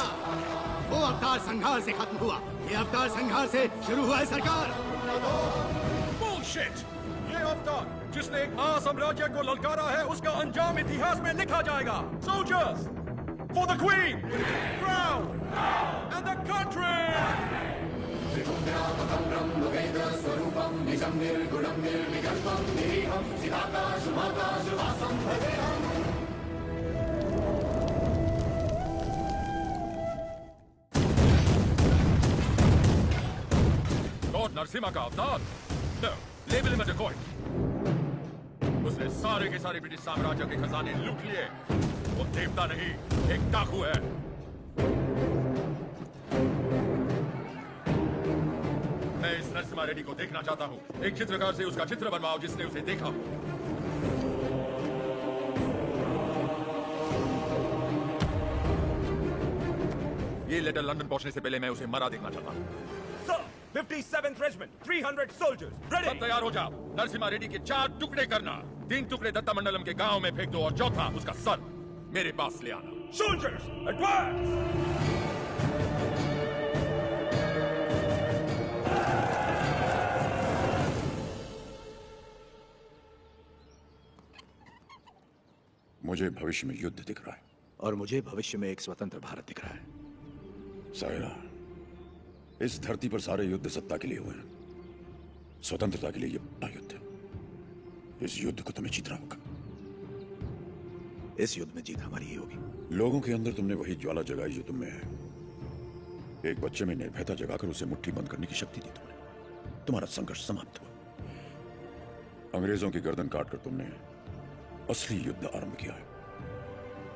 वो अवतार संहार से खत्म हुआ, ये अवतार संहार से शुरू हुआ है सरकार। बुलशिट! ये अवतार जिसने एक महासाम्राज्य को ललकारा है, उसका अंजाम इतिहास में लिखा जाएगा। Soldiers for the queen, crown and the country. Lord Narasimha का अवतार? No, label him a decoy. उसने सारे के सारे ब्रिटिश साम्राज्य के खजाने लूट लिए। वो देवता नहीं, एक डाकू है। मैं इस नरसिम्हा रेड्डी को देखना चाहता हूँ। एक चित्रकार से उसका चित्र बनवाओ जिसने उसे देखा हो। ये लेटर लंदन पहुंचने से पहले मैं उसे मरा देखना चाहता हूँ। 57th Regiment, 300 soldiers, ready! सब तैयार हो जाओ। नरसिम्हा रेड्डी के 4 टुकड़े करना। 3 टुकड़े दत्तामंडलम के गांव में फेंक दो और चौथा उसका सर मेरे पास ले आना। Soldiers, advance! मुझे भविष्य में युद्ध दिख रहा है और मुझे भविष्य में एक स्वतंत्र भारत दिख रहा है। सायरा, इस धरती पर सारे युद्ध सत्ता के लिए हुए हैं। स्वतंत्रता के लिए यह बड़ा युद्ध है। इस युद्ध को तुम्हें जीतना होगा। इस युद्ध में जीत हमारी ही होगी। लोगों के अंदर तुमने वही ज्वाला जगाई जो तुम में है। एक बच्चे में निर्भयता जगाकर उसे मुट्ठी बंद करने की शक्ति दी तुमने। तुम्हारा संघर्ष समाप्त हुआ। अंग्रेजों की गर्दन काटकर तुमने असली युद्ध आरंभ किया है।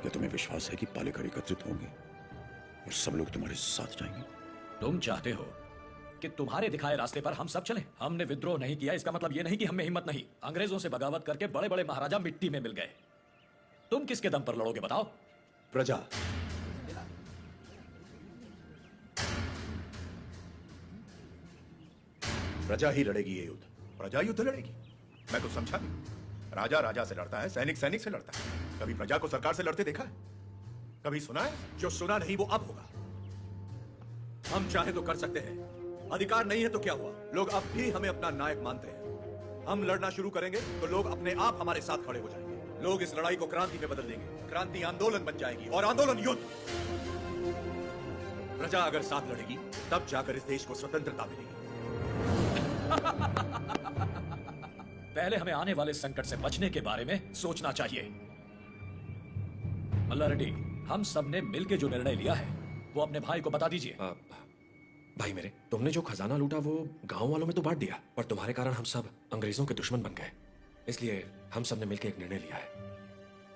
क्या तुम्हें विश्वास है कि पालेकर एकत्रित होंगे और सब लोग तुम्हारे साथ जाएंगे? तुम चाहते हो कि तुम्हारे दिखाए रास्ते पर हम सब चलें? हमने विद्रोह नहीं किया, इसका मतलब यह नहीं कि हमें हिम्मत नहीं। अंग्रेजों से बगावत करके बड़े बड़े महाराजा मिट्टी में मिल गए। तुम किसके दम पर लड़ोगे बताओ? प्रजा। प्रजा ही लड़ेगी ये युद्ध। प्रजा युद्ध लड़ेगी? मैं तो समझा नहीं। राजा राजा से लड़ता है, सैनिक सैनिक से लड़ता है। कभी प्रजा को सरकार से लड़ते देखा है? कभी सुना है? जो सुना नहीं वो अब होगा। हम चाहे तो कर सकते हैं, अधिकार नहीं है तो क्या हुआ? लोग अब भी हमें अपना नायक मानते हैं। हम लड़ना शुरू करेंगे तो लोग अपने आप हमारे साथ खड़े हो जाएंगे। लोग इस लड़ाई को क्रांति में बदल देंगे। क्रांति आंदोलन बन जाएगी और आंदोलन युद्ध। प्रजा अगर साथ लड़ेगी तब जाकर इस देश को स्वतंत्रता मिलेगी। पहले हमें आने वाले संकट से बचने के बारे में सोचना चाहिए। मल्ला रेड्डी, हम सब ने मिलकर जो निर्णय लिया है वो अपने भाई को बता दीजिए। भाई मेरे, तुमने जो खजाना लूटा वो गांव वालों में तो बांट दिया, पर तुम्हारे कारण हम सब अंग्रेजों के दुश्मन बन गए। इसलिए हम सब ने मिलकर एक निर्णय लिया है।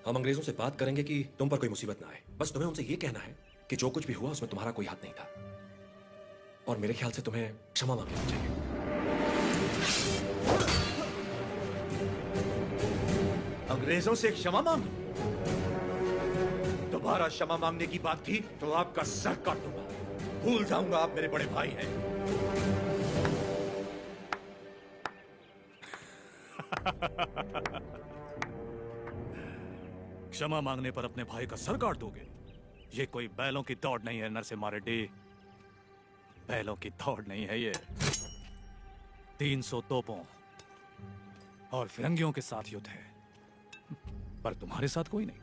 हम अंग्रेजों से बात करेंगे कि तुम पर कोई मुसीबत ना आए। बस तुम्हें उनसे ये कहना है कि जो कुछ भी हुआ उसमें तुम्हारा कोई हाथ नहीं था, और मेरे ख्याल से तुम्हें क्षमा मांग लेनी चाहिए। अंग्रेजों से क्षमा मांग? दोबारा क्षमा मांगने की बात की तो आपका सर काट दूंगा। भूल जाऊंगा आप मेरे बड़े भाई हैं। क्षमा मांगने पर अपने भाई का सर काट दोगे? ये कोई बैलों की दौड़ नहीं है नरसिम्हा रेड्डी, बैलों की दौड़ नहीं है ये। 300 तोपों और फिरंगियों के साथ युद्ध है, पर तुम्हारे साथ कोई नहीं।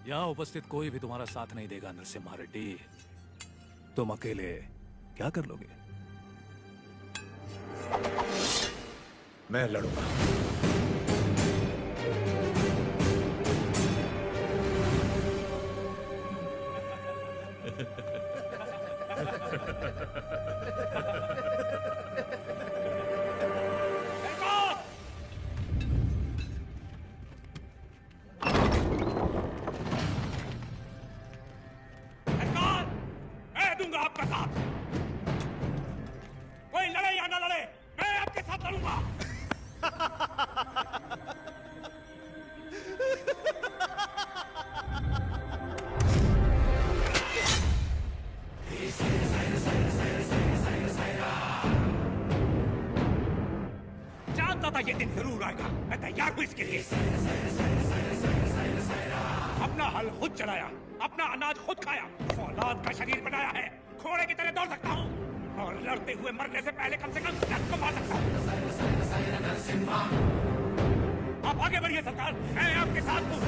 यहाँ उपस्थित कोई भी तुम्हारा साथ नहीं देगा नरसिम्हा रेड्डी। तुम अकेले क्या कर लोगे? मैं लड़ूंगा। मैं दूंगा आपका साथ। कोई लड़े या ना लड़े, मैं आपके साथ लड़ूंगा। जानता था ये दिन जरूर आएगा, मैं तैयार हूं इसके लिए। अपना हल खुद चलाया, अपना अनाज खुद खाया, औलाद का शरीर बनाया है। घोड़े की तरह दौड़ सकता हूँ और लड़ते हुए मरने से पहले कम से कम रक्त को मार सकता हूँ। आप आगे बढ़िए सरकार, मैं आपके साथ हूँ।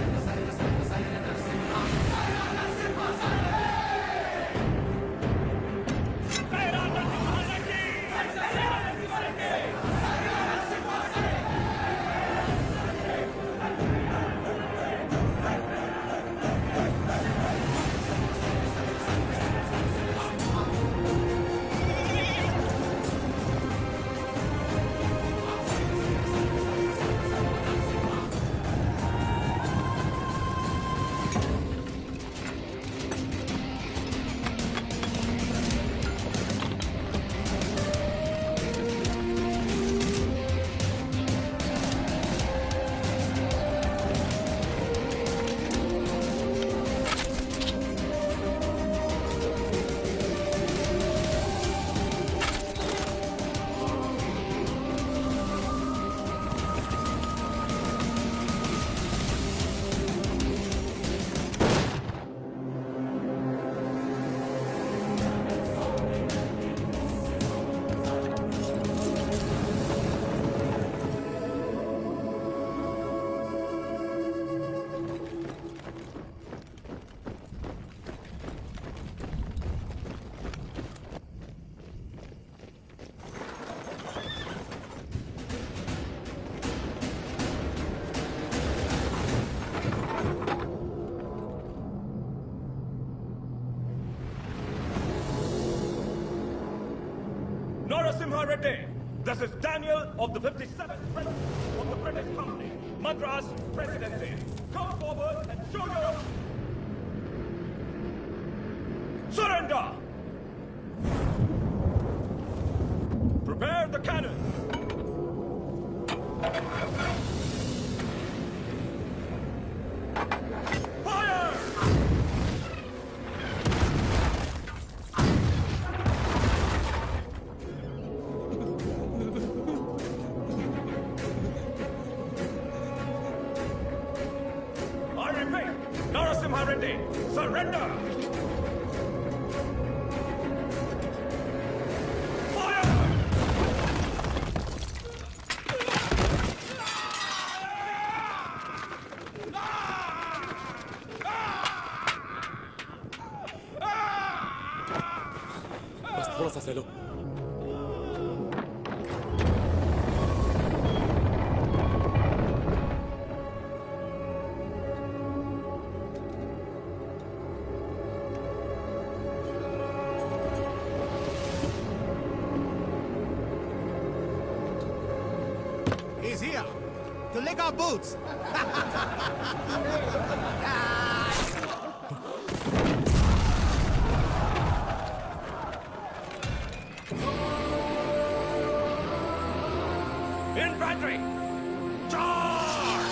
Narasimha Reddy, this is Daniel of the 57th Regiment of the British Company, Madras Presidency. Come forward and show your... Surrender! Prepare the cannon! Fire! I repeat, Narasimha Reddy, surrender! बस थोड़ा सा सह लो। He's here. to lick our boots. Infantry! Charge!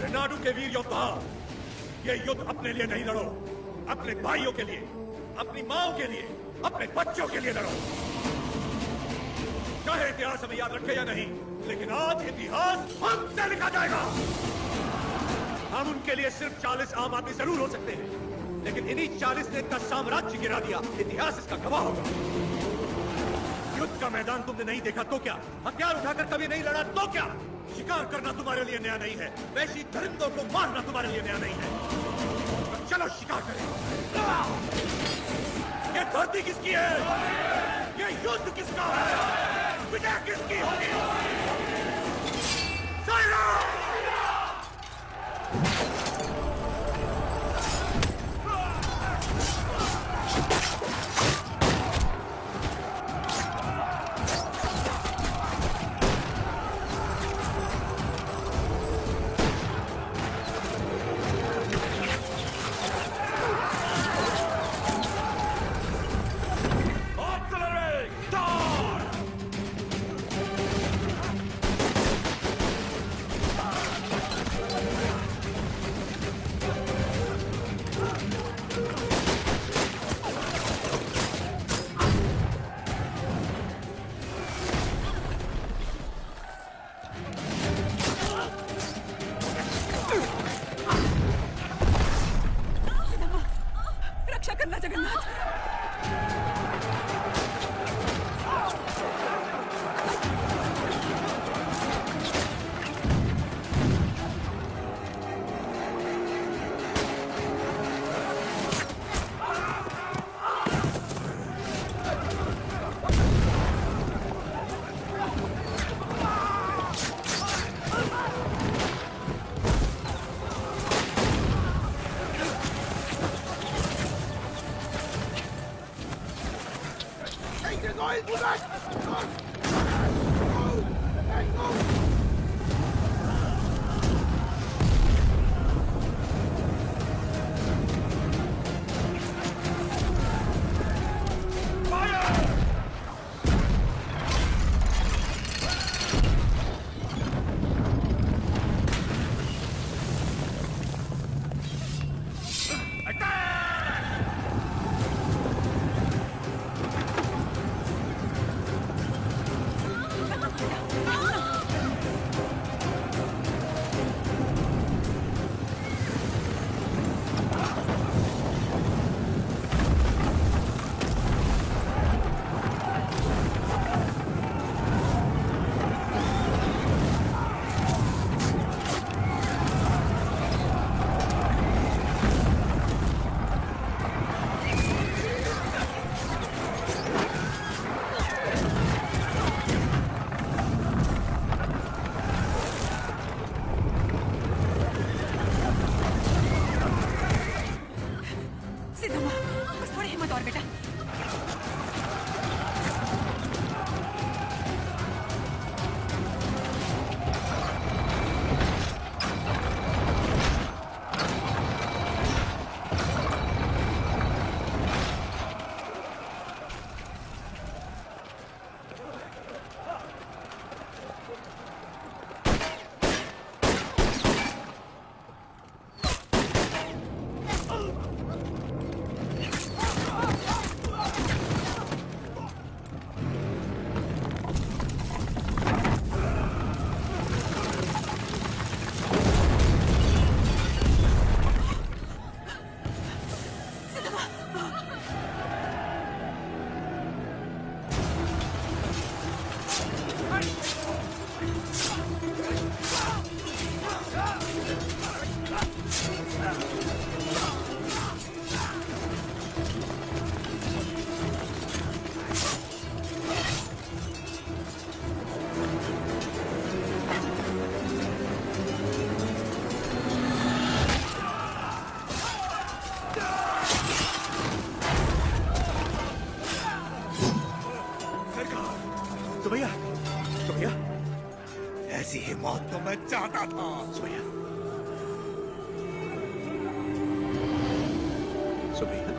Renadu के वीर योद्धा, ये युद्ध अपने लिए नहीं लड़ो, अपने भाइयों के लिए, अपनी माओ के लिए, अपने बच्चों के लिए लड़ो। चाहे इतिहास हमें याद रखे या नहीं, लेकिन आज इतिहास हमसे लिखा जाएगा। हम उनके लिए सिर्फ 40 आम आदमी जरूर हो सकते हैं, लेकिन इन्हीं 40 ने इतना साम्राज्य गिरा दिया, इतिहास इसका गवाह होगा। युद्ध का मैदान तुमने नहीं देखा तो क्या? हथियार उठाकर कभी नहीं लड़ा तो क्या? शिकार करना तुम्हारे लिए नया नहीं है, वैसी दरिंदों को मारना तुम्हारे लिए नया नहीं है। तो चलो शिकार करें। ये धरती किसकी है? ये युद्ध किसका है? विजय किसकी होगी? साइलेंस! की मौत तो मैं चाहता था। सुबैया, सुबैया,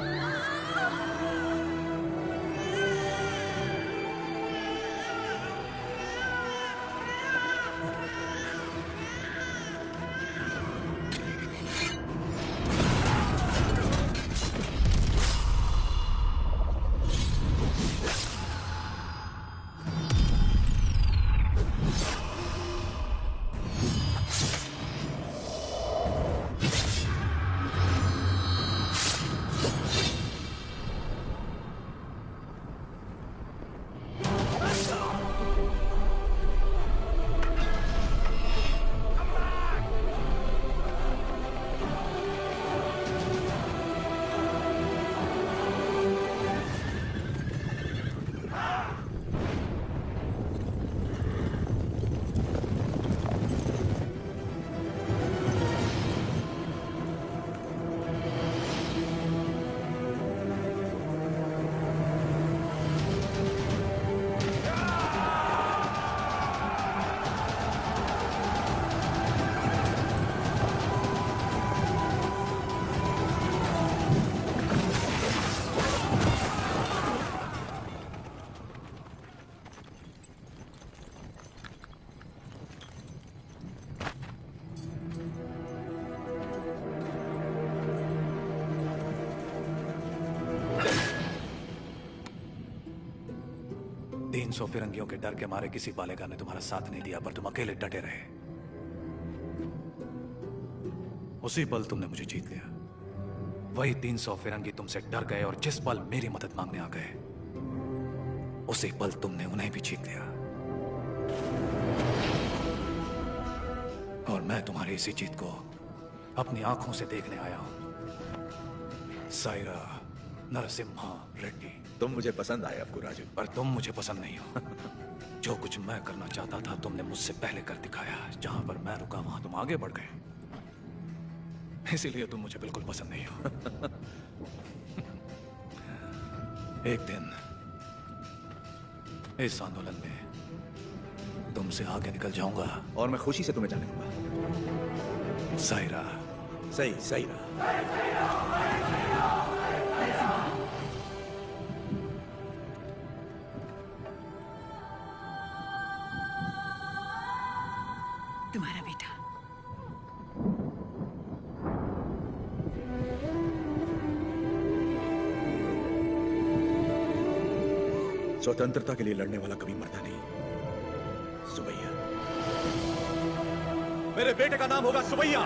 सौ फिरंगियों के डर के मारे किसी बालेगा ने तुम्हारा साथ नहीं दिया, पर तुम अकेले डटे रहे। उसी पल तुमने मुझे जीत लिया। वही 300 फिरंगी तुमसे डर गए और जिस पल मेरी मदद मांगने आ गए, उसी पल तुमने उन्हें भी जीत लिया। और मैं तुम्हारी इसी जीत को अपनी आंखों से देखने आया हूं। सायरा नरसिम्हा रेड्डी। तुम मुझे पसंद आए अक्कू राजू, पर तुम मुझे पसंद नहीं हो। जो कुछ मैं करना चाहता था तुमने मुझसे पहले कर दिखाया। जहां पर मैं रुका वहां तुम आगे बढ़ गए, इसीलिए तुम मुझे बिल्कुल पसंद नहीं हो। एक दिन इस आंदोलन में तुमसे आगे निकल जाऊंगा और मैं खुशी से तुम्हें जाने दूंगा। सायरा। सही, सायरा। तुम्हारा बेटा। स्वतंत्रता के लिए लड़ने वाला कभी मरता नहीं। सुबैया, मेरे बेटे का नाम होगा सुबैया।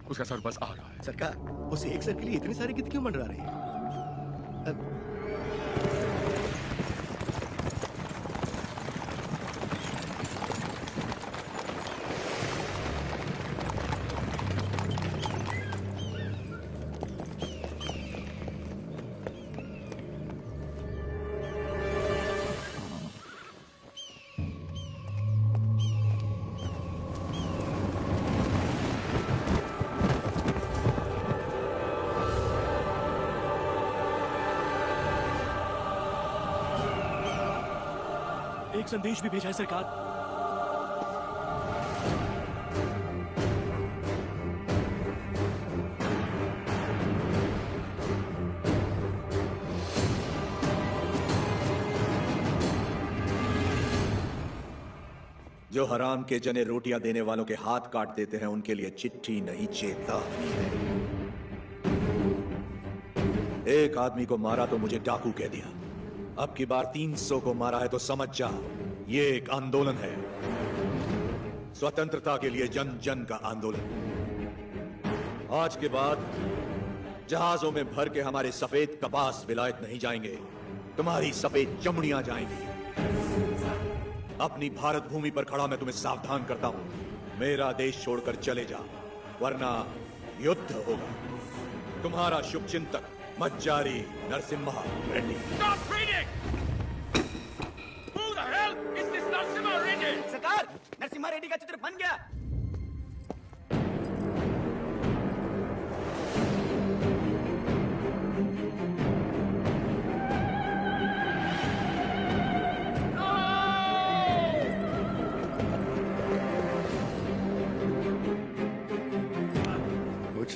उसका सर बस आ रहा है। सरकार, उस एक सर के लिए इतने सारे गीत क्यों मंडरा रहे हैं? एक संदेश भी भेजा है सरकार। जो हराम के जने रोटियां देने वालों के हाथ काट देते हैं, उनके लिए चिट्ठी नहीं चेतावनी है। एक आदमी को मारा तो मुझे डाकू कह दिया, अब की बार 300 को मारा है तो समझ जा, ये एक आंदोलन है। स्वतंत्रता के लिए जन जन का आंदोलन। आज के बाद जहाजों में भर के हमारे सफेद कपास विलायत नहीं जाएंगे, तुम्हारी सफेद चमड़ियां जाएंगी। अपनी भारत भूमि पर खड़ा मैं तुम्हें सावधान करता हूं, मेरा देश छोड़कर चले जा, वरना युद्ध होगा। तुम्हारा शुभचिंतक मज्जारी Narasimha Reddy. Stop reading! Who the hell is this Narasimha Reddy? सरकार, नरसिम्हा रेड्डी का चित्र बन गया।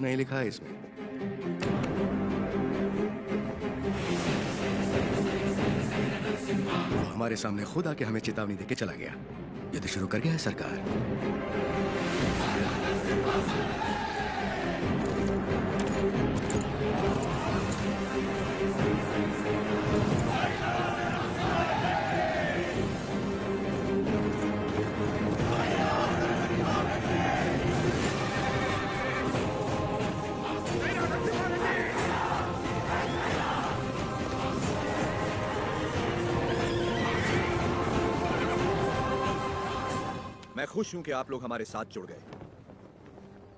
कुछ नहीं लिखा है इसमें। वो हमारे सामने खुद आके हमें चेतावनी देके चला गया। युद्ध शुरू कर गया है सरकार। मैं खुश हूं कि आप लोग हमारे साथ जुड़ गए।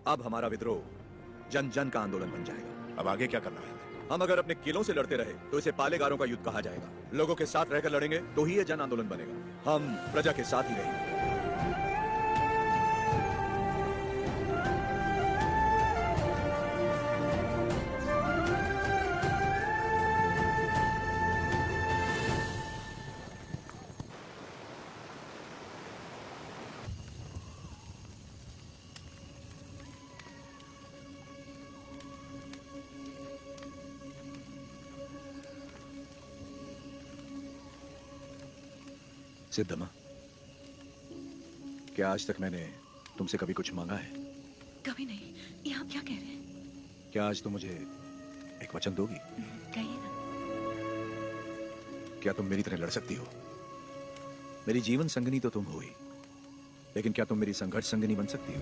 अब हमारा विद्रोह जन जन का आंदोलन बन जाएगा। अब आगे क्या करना है? हम अगर अपने किलों से लड़ते रहे तो इसे पालेगारों का युद्ध कहा जाएगा। लोगों के साथ रहकर लड़ेंगे तो ही ये जन आंदोलन बनेगा। हम प्रजा के साथ ही रहेंगे। सिद्धम्मा, क्या आज तक मैंने तुमसे कभी कुछ मांगा है? कभी नहीं। ये आप क्या कह रहे हैं? क्या आज तुम मुझे एक वचन दोगी? कहिए ना। क्या तुम मेरी तरह लड़ सकती हो? मेरी जीवन संगनी तो तुम हो ही, लेकिन क्या तुम मेरी संघर्ष संगनी बन सकती हो?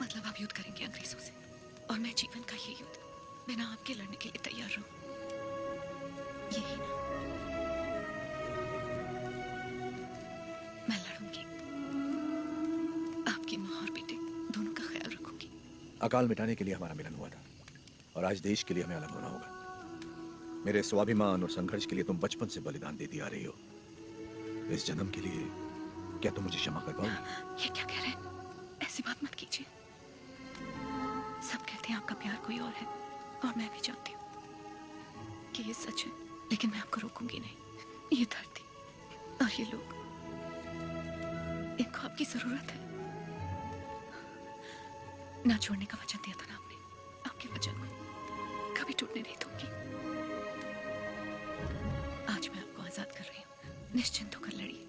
मतलब आप युद्ध करेंगे अंग्रेजों से, और मैं जीवन का ये युद्ध बिना आपके लड़ने के लिए तैयार रहूं, यही ना? मैं लड़ूंगी, आपकी माँ और बेटे दोनों का ख्याल रखूंगी। अकाल मिटाने के लिए हमारा मिलन हुआ था, और आज देश के लिए हमें अलग होना होगा। मेरे स्वाभिमान और संघर्ष के लिए तुम बचपन से बलिदान देती आ रही हो। इस जन्म के लिए क्या तुम मुझे क्षमा कर पाओगी? ये क्या कह रहे हैं? ऐसी बात मत कीजिए। सब कहते हैं आपका प्यार कोई और है, और मैं भी जानती हूँ कि ये सच है, लेकिन मैं आपको रोकूंगी नहीं। ये धरती और ये लोग, इनको आपकी जरूरत है। ना छोड़ने का वचन दिया था ना आपने, आपके वचन को कभी टूटने नहीं दूंगी। आज मैं आपको आजाद कर रही हूँ, निश्चिंत होकर लड़िए।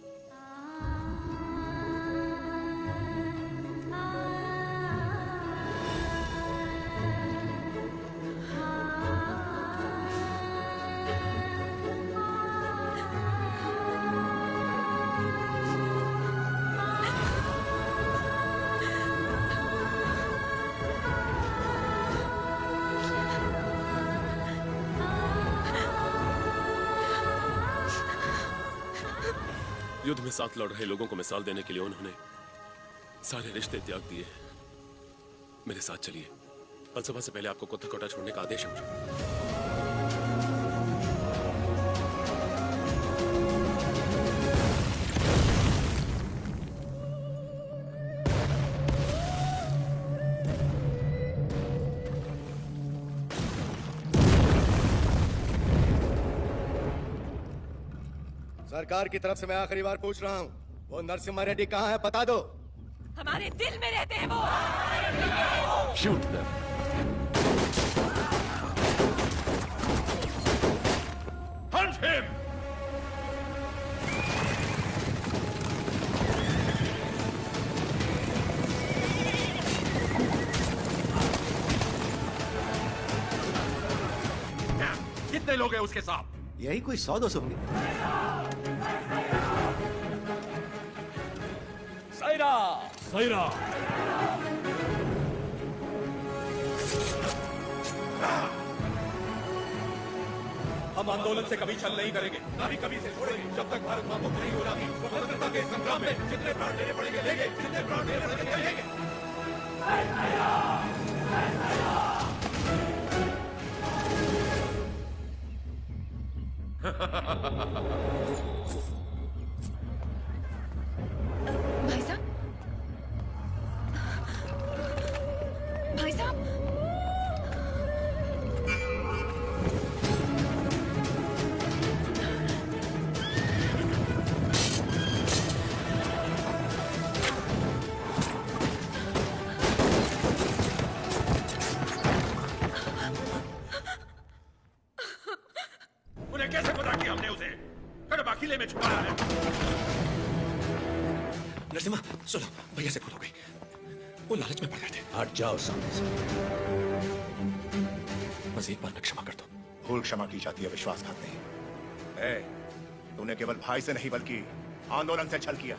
युद्ध में साथ लड़ रहे लोगों को मिसाल देने के लिए उन्होंने सारे रिश्ते त्याग दिए। मेरे साथ चलिए, फलसफा से पहले आपको कोटा छोड़ने का आदेश है मुझे। सरकार की तरफ से मैं आखिरी बार पूछ रहा हूँ, वो नरसिम्हा रेड्डी कहाँ है? बता दो। हमारे दिल में रहते हैं वो। Shoot them. Hunt him! कितने लोग हैं उसके साथ? यही कोई 100-200 होंगे। साइरा! साइरा! हम आंदोलन से कभी छल नहीं करेंगे, ना ही कभी से छोड़ेंगे। जब तक भारत मां मुक्त नहीं हो जाती, स्वतंत्रता के संग्राम में जितने प्राण देने पड़ेंगे लेंगे, जितने प्राण देने पड़ेंगे लेंगे। भाई साहब, भाई साहब, किले में छुपाया है। नरसिम्हा सुनो, भैया से भूल हो गई। वो लालच में पड़ गए थे। हट जाओ सामने से। बस एक बार न क्षमा कर दो। भूल क्षमा की जाती है, विश्वासघात नहीं। तूने केवल भाई से नहीं बल्कि आंदोलन से छल किया।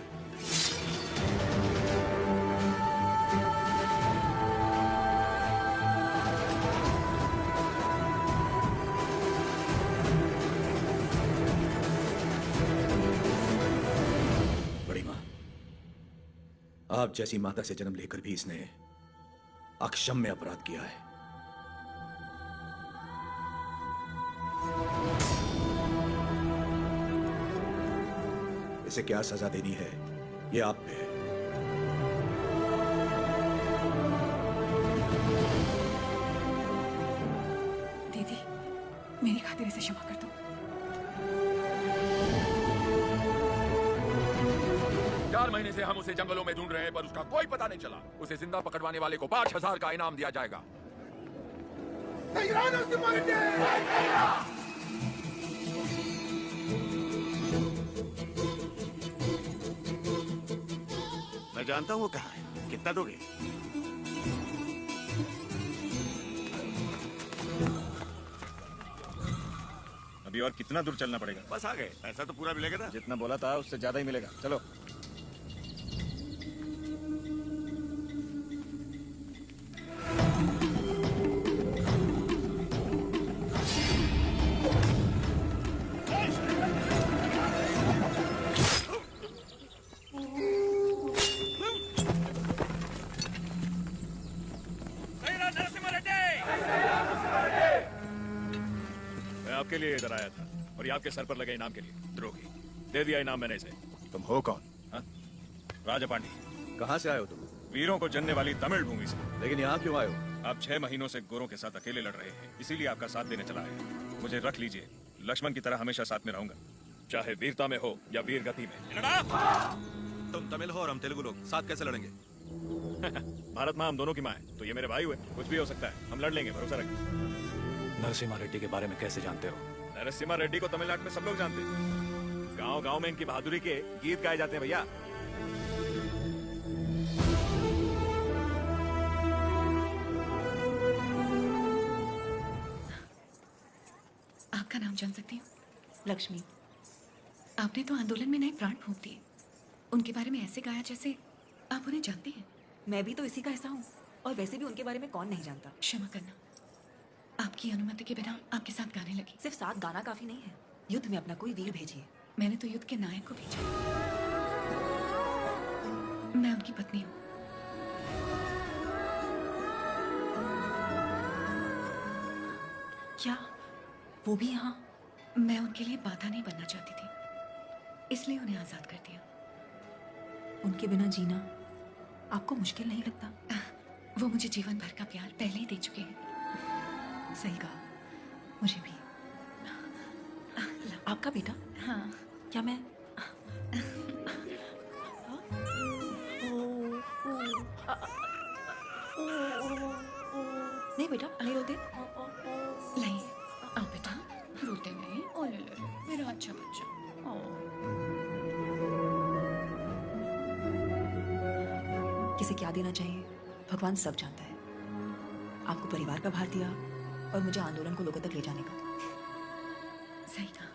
बड़ी मां, आप जैसी माता से जन्म लेकर भी इसने अक्षम्य अपराध किया है। इसे क्या सजा देनी है, ये आप पे है। दीदी, मेरी खातिर इसे क्षमा कर दो। 4 महीने से हम उसे जंगलों में ढूंढ रहे हैं, पर उसका कोई पता नहीं चला। उसे जिंदा पकड़वाने वाले को 5000 का इनाम दिया जाएगा। मैं जानता हूँ वो कहाँ है। कितना दोगे? अभी और कितना दूर चलना पड़ेगा? बस आ गए। पैसा तो पूरा मिलेगा ना? जितना बोला था उससे ज्यादा ही मिलेगा। चलो। आपके लिए इधर आया था और ये आपके सर पर लगे इनाम के लिए। द्रोही, दे दिया इनाम मैंने इसे। तुम हो कौन? राजा पांडी। कहाँ से आए हो तुम? वीरों को जनने वाली तमिल भूमि से। लेकिन यहाँ क्यों आए हो? आप 6 महीनों से गोरों के साथ अकेले लड़ रहे हैं, इसीलिए आपका साथ देने चला है। मुझे रख लीजिए, लक्ष्मण की तरह हमेशा साथ में रहूंगा, चाहे वीरता में हो या वीर गति में। तुम तमिल हो और हम तेलुगु लोग, साथ कैसे लड़ेंगे? भारत माँ हम दोनों की माँ है, तो ये मेरे भाई हुए। कुछ भी हो सकता है, हम लड़ लेंगे, भरोसा रखिए। नरसिम्हा रेड्डी के बारे में कैसे जानते हो? नरसिम्हा रेड्डी को तमिलनाडु में सब लोग जानते हैं। गांव-गांव में इनकी बहादुरी के गीत गाए जाते हैं भैया। आपका नाम जान सकती हूँ? लक्ष्मी। आपने तो आंदोलन में नए प्राण फूंक दिए। उनके बारे में ऐसे गाया जैसे आप उन्हें जानती हैं। मैं भी तो इसी का हिस्सा हूँ, और वैसे भी उनके बारे में कौन नहीं जानता। क्षमा करना, आपकी अनुमति के बिना आपके साथ गाने लगी। सिर्फ साथ गाना काफी नहीं है, युद्ध में अपना कोई वीर भेजिए। मैंने तो युद्ध के नायक को भेजा। मैं उनकी पत्नी हूँ। क्या वो भी यहाँ? मैं उनके लिए बाधा नहीं बनना चाहती थी, इसलिए उन्हें आजाद कर दिया। उनके बिना जीना आपको मुश्किल नहीं लगता? वो मुझे जीवन भर का प्यार पहले ही दे चुके हैं। सही कहा, मुझे भी। आपका बेटा? हाँ। क्या मैं नहीं बेटा, नहीं रोते। नहीं, आओ बेटा, रोते नहीं। ओ ले ले, मेरा अच्छा बच्चा। किसे क्या देना चाहिए भगवान सब जानता है। आपको परिवार का भार दिया और मुझे आंदोलन को लोगों तक ले जाने का। सही कहा।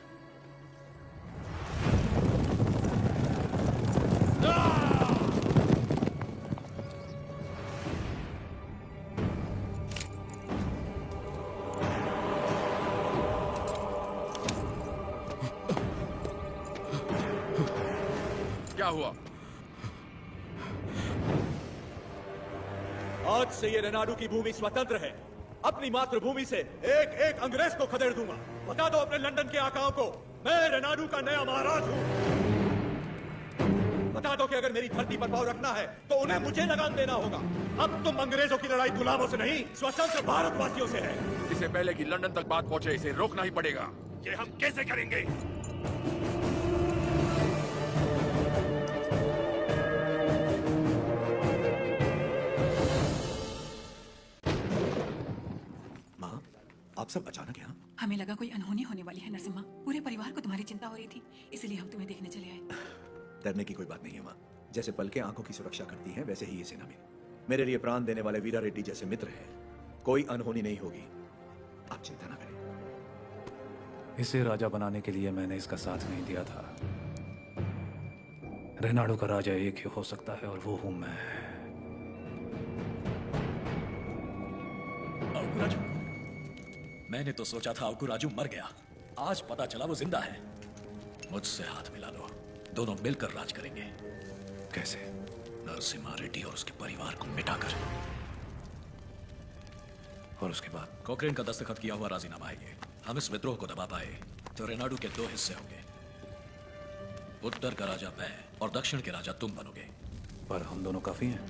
क्या हुआ? आज से ये रेनाडू की भूमि स्वतंत्र है। अपनी मातृभूमि से एक एक अंग्रेज को खदेड़ दूंगा। बता दो अपने लंदन के आकाओं को, मैं रेनाडू का नया महाराज हूँ। बता दो कि अगर मेरी धरती पर पांव रखना है तो उन्हें मुझे लगान देना होगा। अब तुम अंग्रेजों की लड़ाई गुलामों से नहीं, स्वतंत्र भारतवासियों से है। इससे पहले कि लंदन तक बात पहुंचे, इसे रोकना ही पड़ेगा। ये हम कैसे करेंगे? आप सब अचानक यहाँ? हमें लगा कोई अनहोनी होने वाली है नरसिम्हा। पूरे परिवार को तुम्हारी चिंता हो रही थी, इसलिए हम तुम्हें देखने चले आए। डरने की कोई बात नहीं है माँ। जैसे पलकें आंखों की सुरक्षा करती हैं, वैसे ही ये सेना भी। मेरे लिए प्राण देने वाले वीरा रेड्डी जैसे मित्र हैं। कोई अनहोनी नहीं होगी, आप चिंता ना करें। इसे राजा बनाने के लिए मैंने इसका साथ नहीं दिया था। रेनाडो का राजा एक ही हो सकता है और वो हूं मैं। राजू, मैंने तो सोचा था राजू मर गया, आज पता चला वो जिंदा है। मुझसे हाथ मिला लो, दोनों मिलकर राज करेंगे। कैसे? नरसिम्हा रेड्डी और उसके परिवार को मिटाकर। और उसके बाद? कोक्रेन का दस्तखत किया हुआ राजीनामा है ये। हम इस विद्रोह को दबा पाए तो रेनाडू के 2 हिस्से होंगे। उत्तर का राजा मैं और दक्षिण के राजा तुम बनोगे। पर हम दोनों काफी हैं।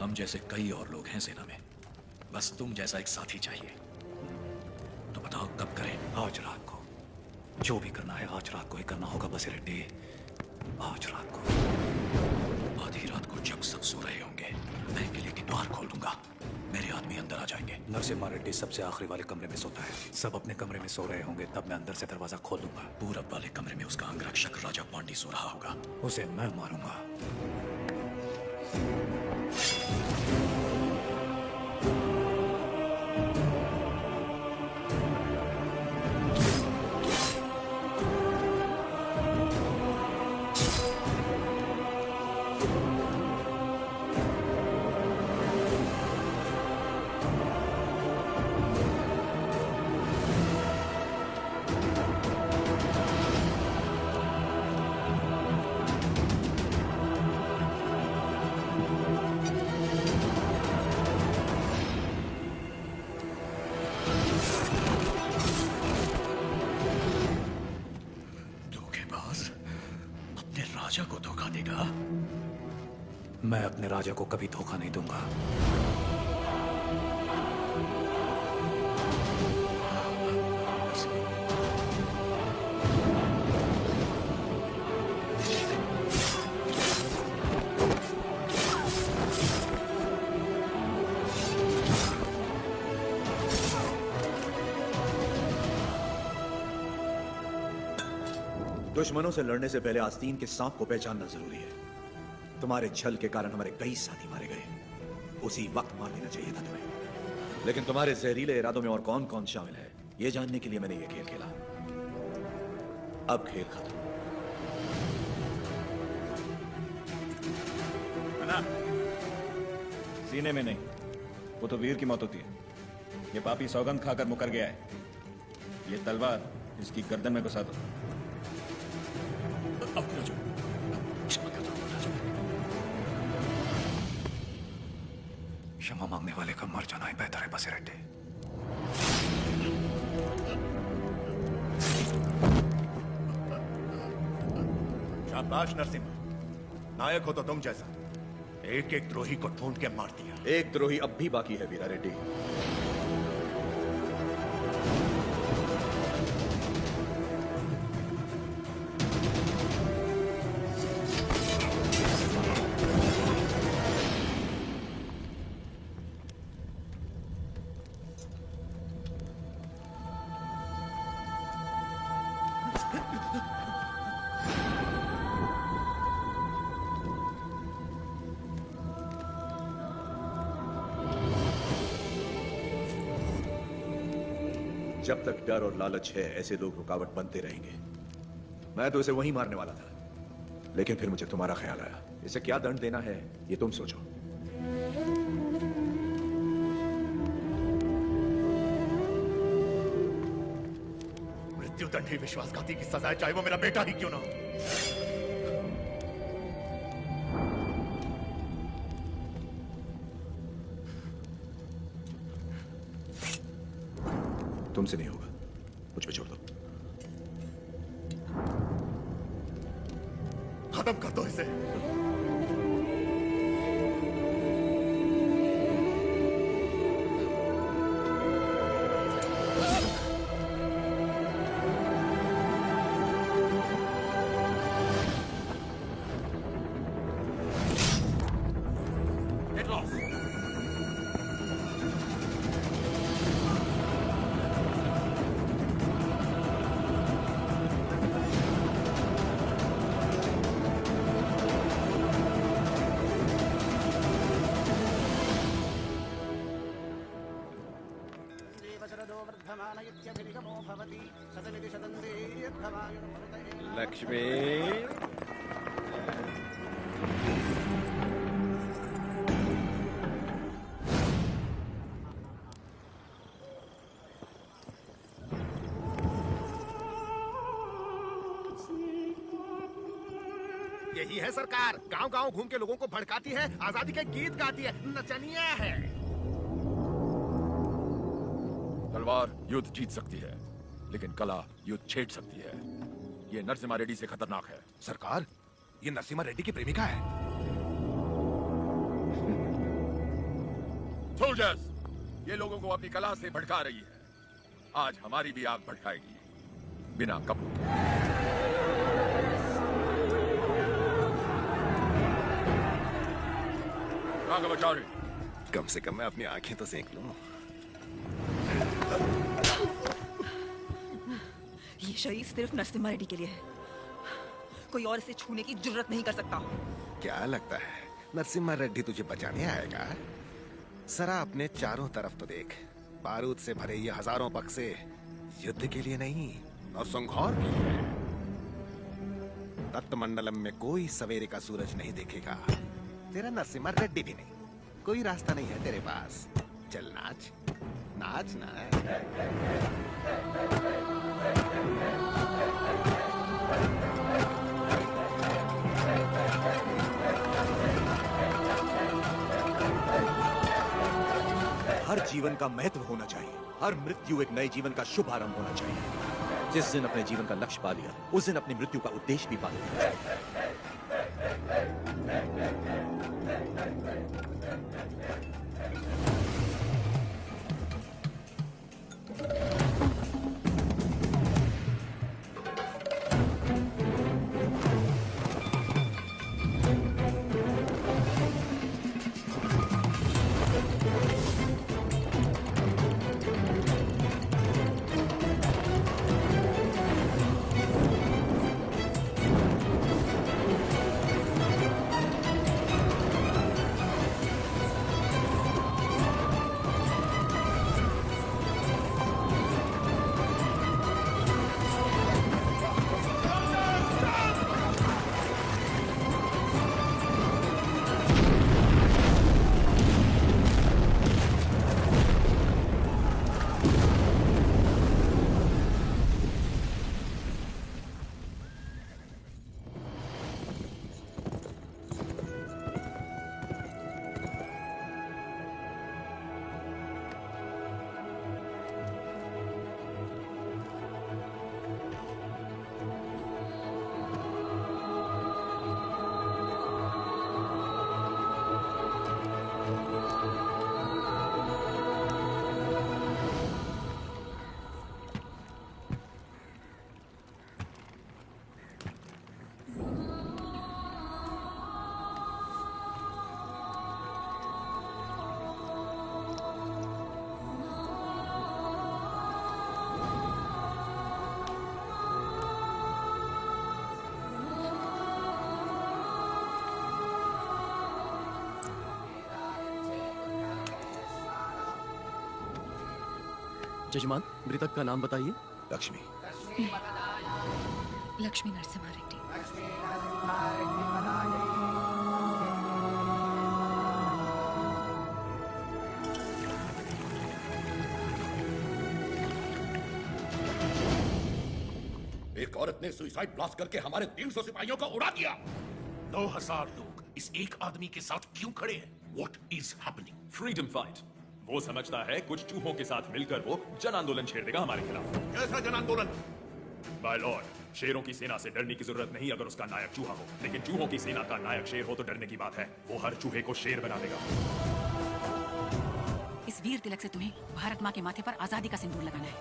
हम जैसे कई और लोग हैं सेना में, बस तुम जैसा एक साथी चाहिए। तो बताओ कब करें? आज रात को। जो भी करना है आज रात को ही करना होगा बसिरेड्डी। आज रात को। आधी रात को जब सब सो रहे होंगे, मैं किले के द्वार खोल दूंगा। मेरे आदमी अंदर आ जाएंगे। नरसिम्हा रेड्डी सबसे आखिरी वाले कमरे में सोता है। सब अपने कमरे में सो रहे होंगे, तब मैं अंदर से दरवाजा खोल दूंगा। पूरब वाले कमरे में उसका अंगरक्षक राजा पांडी सो रहा होगा। उसे मैं मारूंगा। राजा को धोखा देगा? मैं अपने राजा को कभी धोखा नहीं दूंगा। दुश्मनों से लड़ने से पहले आस्तीन के सांप को पहचानना जरूरी है। तुम्हारे छल के कारण हमारे कई साथी मारे गए, उसी वक्त मार देना चाहिए था तुम्हें। लेकिन तुम्हारे जहरीले इरादों में और कौन कौन शामिल है, यह जानने के लिए मैंने यह खेल खेला। अब खेल खत्म। ना, सीने में नहीं, वो तो वीर की मौत होती है। ये पापी सौगंध खाकर मुकर गया है। ये तलवार इसकी गर्दन में घुसा दो। क्षमा मांगने वाले का मर जाना ही बेहतर है बसिरेड्डी। शाबाश नरसिम्हा, नायक हो तो तुम जैसा। एक एक द्रोही को ढूंढ के मार दिया। एक द्रोही अब भी बाकी है वीरा रेड्डी। जब तक डर और लालच है, ऐसे लोग रुकावट बनते रहेंगे। मैं तो इसे वहीं मारने वाला था, लेकिन फिर मुझे तुम्हारा ख्याल आया। इसे क्या दंड देना है, ये तुम सोचो। मृत्युदंड ही विश्वासघाती की सजा है, चाहे वो मेरा बेटा ही क्यों ना हो। तुमसे नहीं होगा, मुझ पे छोड़ दो। खत्म कर दो इसे। वज्रदो वर्धमान इत्यभिनिगमो भवति शतमिति शतं दीर्घमायुर्भवते। लक्ष्मी यही है सरकार, गांव-गांव घूम के लोगों को भड़काती है, आजादी के गीत गाती है, नचनिया है। तलवार युद्ध जीत सकती है, लेकिन कला युद्ध छेड़ सकती है। ये नरसिम्हा रेड्डी से खतरनाक है। सरकार, ये नरसिम्हा रेड्डी की प्रेमिका है। सोल्जर्स, ये लोगों को अपनी कला से भड़का रही है। आज हमारी भी आग भड़काएगी, बिना कपड़ों के। कम से कम मैं अपनी आंखें तो सेक लूं। ये शरीर सिर्फ नरसिम्हा रेड्डी के लिए है, कोई और इसे छूने की जुर्रत नहीं कर सकता। क्या लगता है नरसिम्हा रेड्डी तुझे बचाने आएगा? जरा अपने चारों तरफ तो देख, बारूद से भरे ये हजारों बक्से युद्ध के लिए नहीं और संघौर के लिए। तत्मंडलम में कोई सवेरे का सूरज नहीं देखेगा, तेरा नरसिम्हा रेड्डी भी नहीं। कोई रास्ता नहीं है तेरे पास। चल नाच, नाच ना। हर जीवन का महत्व होना चाहिए, हर मृत्यु एक नए जीवन का शुभ आरंभ होना चाहिए। जिस दिन अपने जीवन का लक्ष्य पा लिया, उस दिन अपनी मृत्यु का उद्देश्य भी पा लिया। जजमान, मृतक का नाम बताइए। लक्ष्मी। लक्ष्मी नरसिम्हा रेड्डी। एक औरत ने सुसाइड ब्लास्ट करके हमारे 300 सिपाहियों को उड़ा दिया। 9000 लोग इस एक आदमी के साथ क्यों खड़े हैं? What is happening? Freedom fight. वो समझता है कुछ चूहों के साथ मिलकर वो जन आंदोलन छेड़ देगा हमारे खिलाफ। कैसा जन आंदोलन? बाय लॉर्ड, शेरों की सेना से डरने की जरूरत नहीं अगर उसका नायक चूहा हो, लेकिन चूहों की सेना का नायक शेर हो तो डरने की बात है। वो हर चूहे को शेर बना देगा। इस वीर तिलक से तुम्हें भारत माँ के माथे पर आजादी का सिंदूर लगाना है।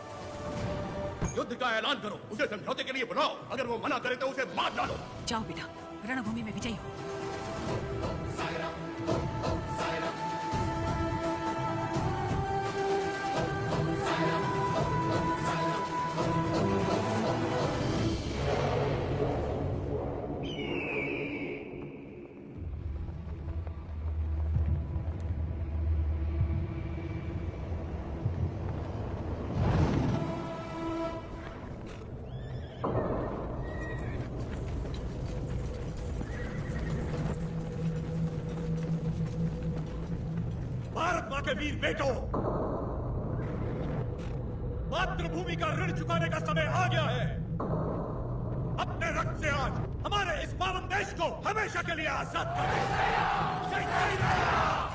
युद्ध का ऐलान करो, उसे समझौते के लिए बुलाओ। अगर वो मना करे तो उसे मार डालो। जाओ बेटा, रणभूमि में विजयी हो। के वीर बेटों, मातृभूमि का ऋण चुकाने का समय आ गया है। अपने रक्त से आज हमारे इस पावन देश को हमेशा के लिए आजाद करें। जय जय Ram.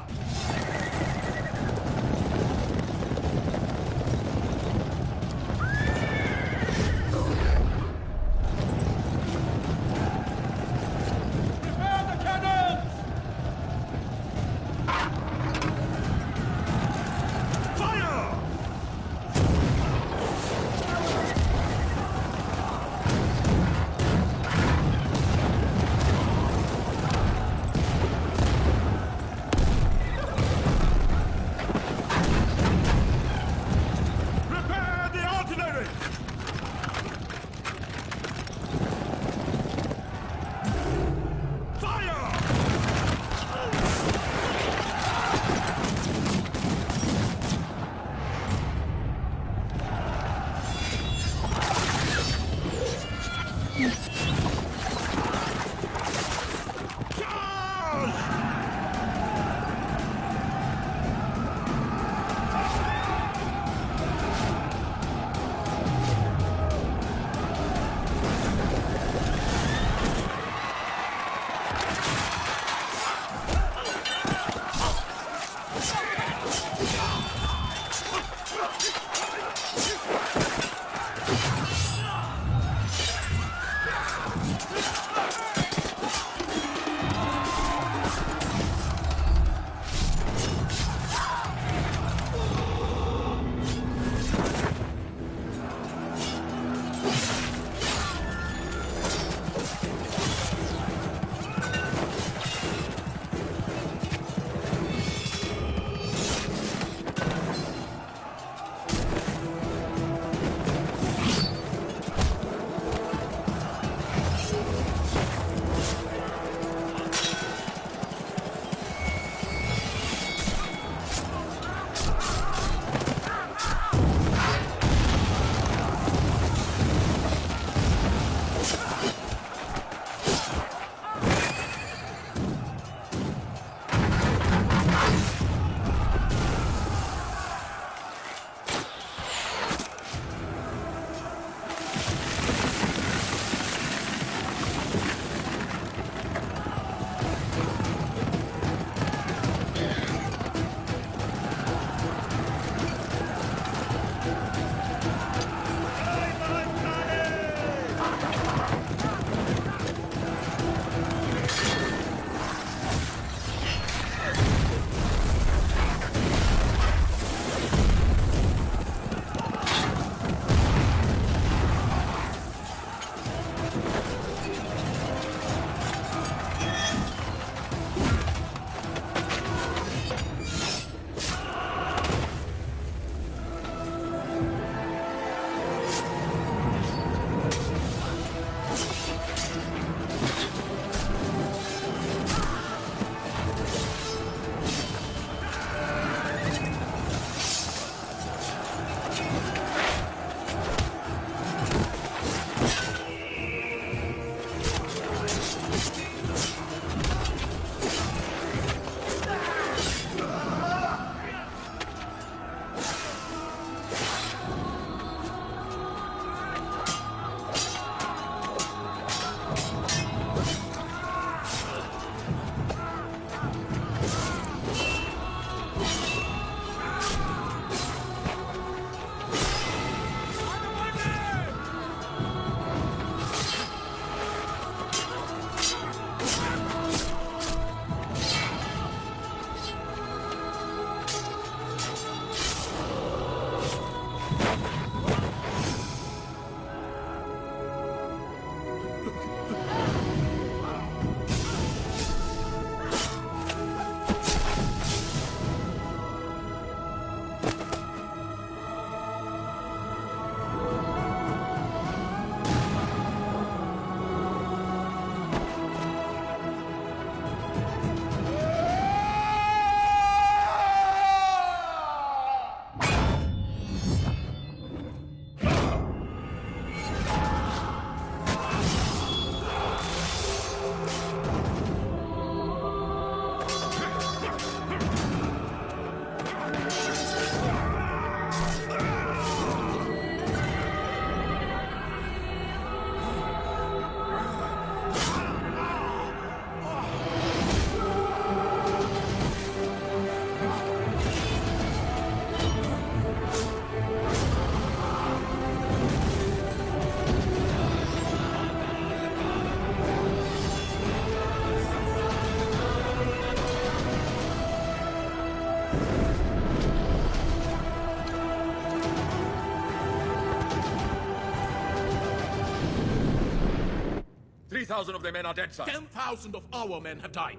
30,000 of their men are dead, sir. 10,000 of our men have died.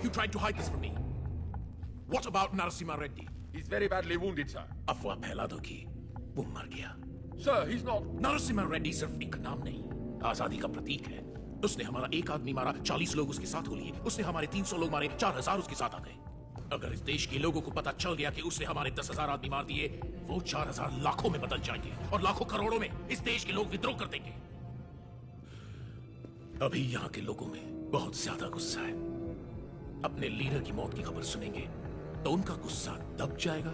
You tried to hide this from me. What about Narasimha Reddy? He's very badly wounded, sir. अफवाह फैला दो कि वो मर गया. Sir, he's not. Narasimha Reddy सिर्फ एक नाम नहीं, आजादी का प्रतीक है. उसने हमारा एक आदमी मारा, 40 लोग उसके साथ हो लिए. उसने हमारे 300 लोग मारे, 4,000 उसके साथ आ गए. अगर इस देश के लोगों को पता चल गया कि उसने हमारे 10,000 आदमी मार दिए, वो 4,000 लाखों में बदल जाएंगे और लाखों करोड़ों में इस देश के लोग विद्रोह कर देंगे. अभी यहाँ के लोगों में बहुत ज्यादा गुस्सा है. अपने लीडर की मौत की खबर सुनेंगे तो उनका गुस्सा दब जाएगा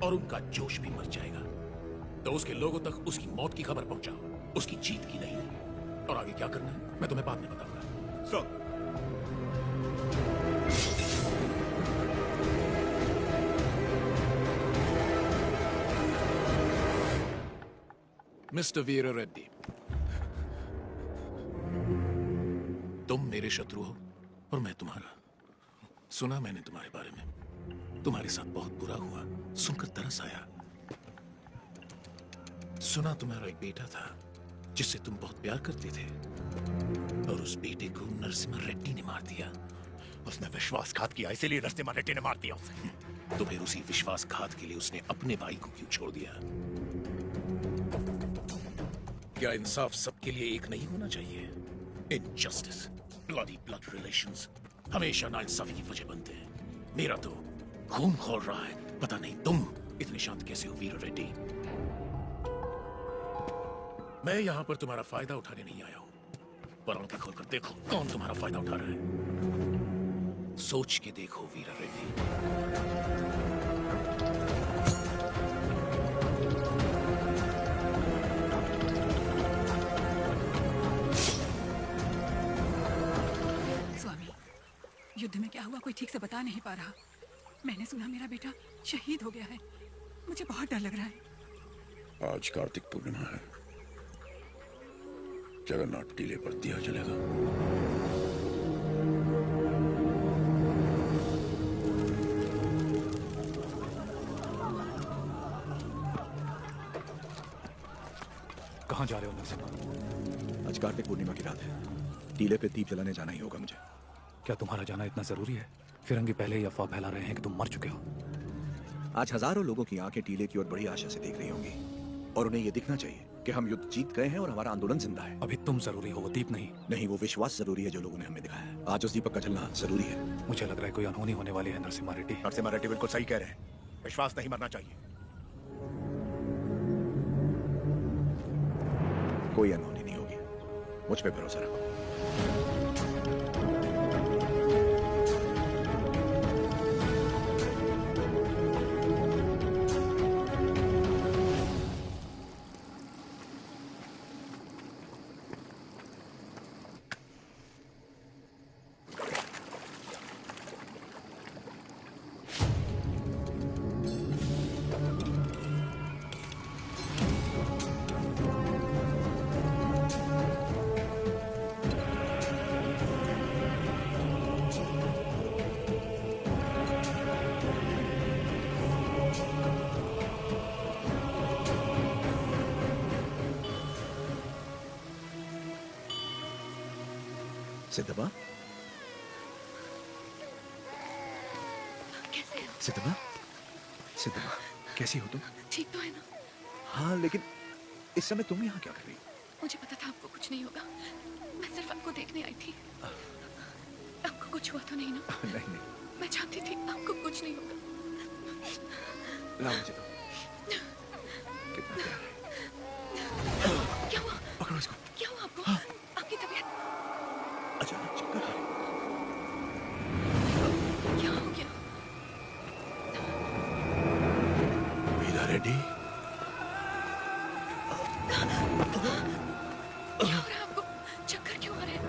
और उनका जोश भी मर जाएगा. तो उसके लोगों तक उसकी मौत की खबर पहुंचाओ, उसकी जीत की नहीं. और आगे क्या करना है मैं तुम्हें बाद में बताऊंगा. सर, मिस्टर वीर रेड्डी, तुम मेरे शत्रु हो और मैं तुम्हारा. सुना मैंने तुम्हारे बारे में. तुम्हारे साथ बहुत बुरा हुआ, सुनकर तरस आया. सुना तुम्हारा एक बेटा था जिससे तुम बहुत प्यार करते थे और उस बेटे को नरसिम्हा रेड्डी ने मार दिया. उसने विश्वासघात किया, इसीलिए नरसिम्हा रेड्डी ने मार दिया उसे. तो फिर उसी विश्वासघात के लिए उसने अपने भाई को क्यों छोड़ दिया? क्या इंसाफ सबके लिए एक नहीं होना चाहिए? इनजस्टिस, ब्लड रिलेशंस हमेशा नाइंसाफी की वजह बनते हैं. मेरा तो खून खौल रहा है. पता नहीं तुम इतने शांत कैसे हो वीर रेड्डी. मैं यहाँ पर तुम्हारा फायदा उठाने नहीं आया हूँ, पर आंखें खोलकर देखो कौन तुम्हारा फायदा उठा रहा है. सोच के देखो वीर रेड्डी. स्वामी, युद्ध में क्या हुआ कोई ठीक से बता नहीं पा रहा. मैंने सुना मेरा बेटा शहीद हो गया है. मुझे बहुत डर लग रहा है. आज कार्तिक पूर्णिमा है. जगन्नाथ टीले पर दिया जलेगा. कहाँ जा रहे हो नरसिम्हा? आज कार्तिक पूर्णिमा की रात है. टीले पे दीप जलाने जाना ही होगा मुझे. क्या तुम्हारा जाना इतना जरूरी है? फिरंगी पहले ही अफवाह फैला रहे हैं कि तुम मर चुके हो. आज हजारों लोगों की आंखें टीले की ओर बड़ी आशा से देख रही होंगी और उन्हें यह दिखना चाहिए कि हम युद्ध जीत गए हैं और हमारा आंदोलन जिंदा है. अभी तुम जरूरी हो, वो दीप नहीं. नहीं, वो विश्वास जरूरी है जो लोगों ने हमें दिखाया है. आज उस दीपक का जलना जरूरी है. मुझे लग रहा है कोई अनहोनी होने वाली है नरसिम्हा रेड्डी. नरसिम्हा रेड्डी बिल्कुल सही कह रहे हैं. विश्वास नहीं मरना चाहिए. कोई अनहोनी नहीं होगी. मुझ पे भरोसा रखो. सिद्धबा, कैसे हो? सिद्धबा, सिद्धबा, कैसी हो तुम? ठीक तो है ना? हाँ, लेकिन इस समय तुम यहाँ क्या कर रही हो? मुझे पता था आपको कुछ नहीं होगा. मैं सिर्फ आपको देखने आई थी. आपको कुछ हुआ तो नहीं ना? नहीं नहीं. मैं जानती थी आपको कुछ नहीं होगा. लाओ मुझे तो. कितना प्यार है. क्या हुआ? पकड़ो इसको. क्या हुआ आपको? आपकी तबीयत अचानक चक्कर आ रहे. क्या हो गया? वीरा रेड्डी, क्या हो रहा है आपको? चक्कर क्यों आ रहे हैं?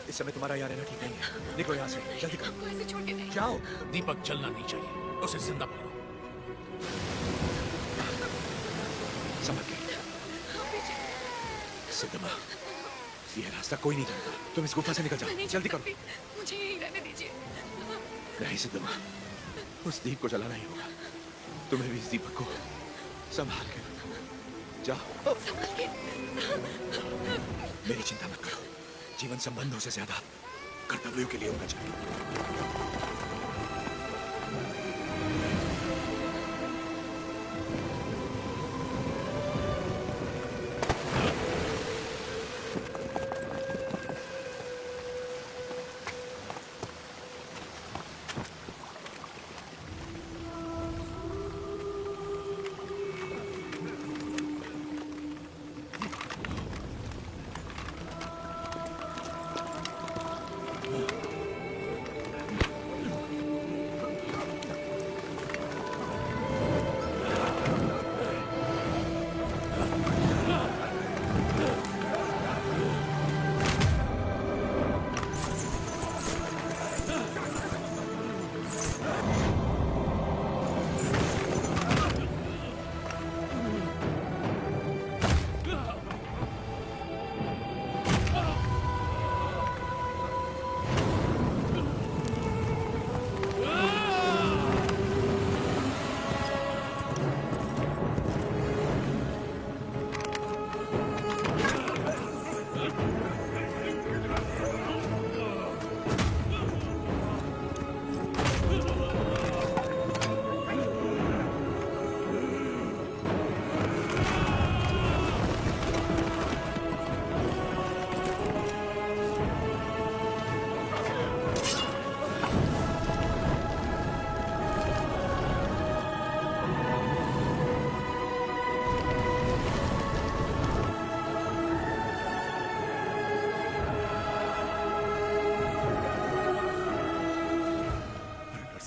इस समय तुम्हारा यहाँ रहना ठीक नहीं है. निकलो यहाँ से, जल्दी करो. आपको ऐसे छोड़ के नहीं. जाओ. दीपक जलना नहीं चाहिए, उसे जिंदा पकड़ो. समझ गए. सिद्धबा, ये रास्ता कोई नहीं जानता. तुम इस गुफा से निकल जाओ. जल्दी करो. मुझे यहीं रहने दीजिए. नहीं सिद्धबा, उस दीप को जलाना ही होगा. तुम्हें भी इस दीपक को संभाल के जाओ। संभाल के। मेरी चिंता मत करो, जीवन संबंधों से ज्यादा कर्तव्यों के लिए होना चाहिए।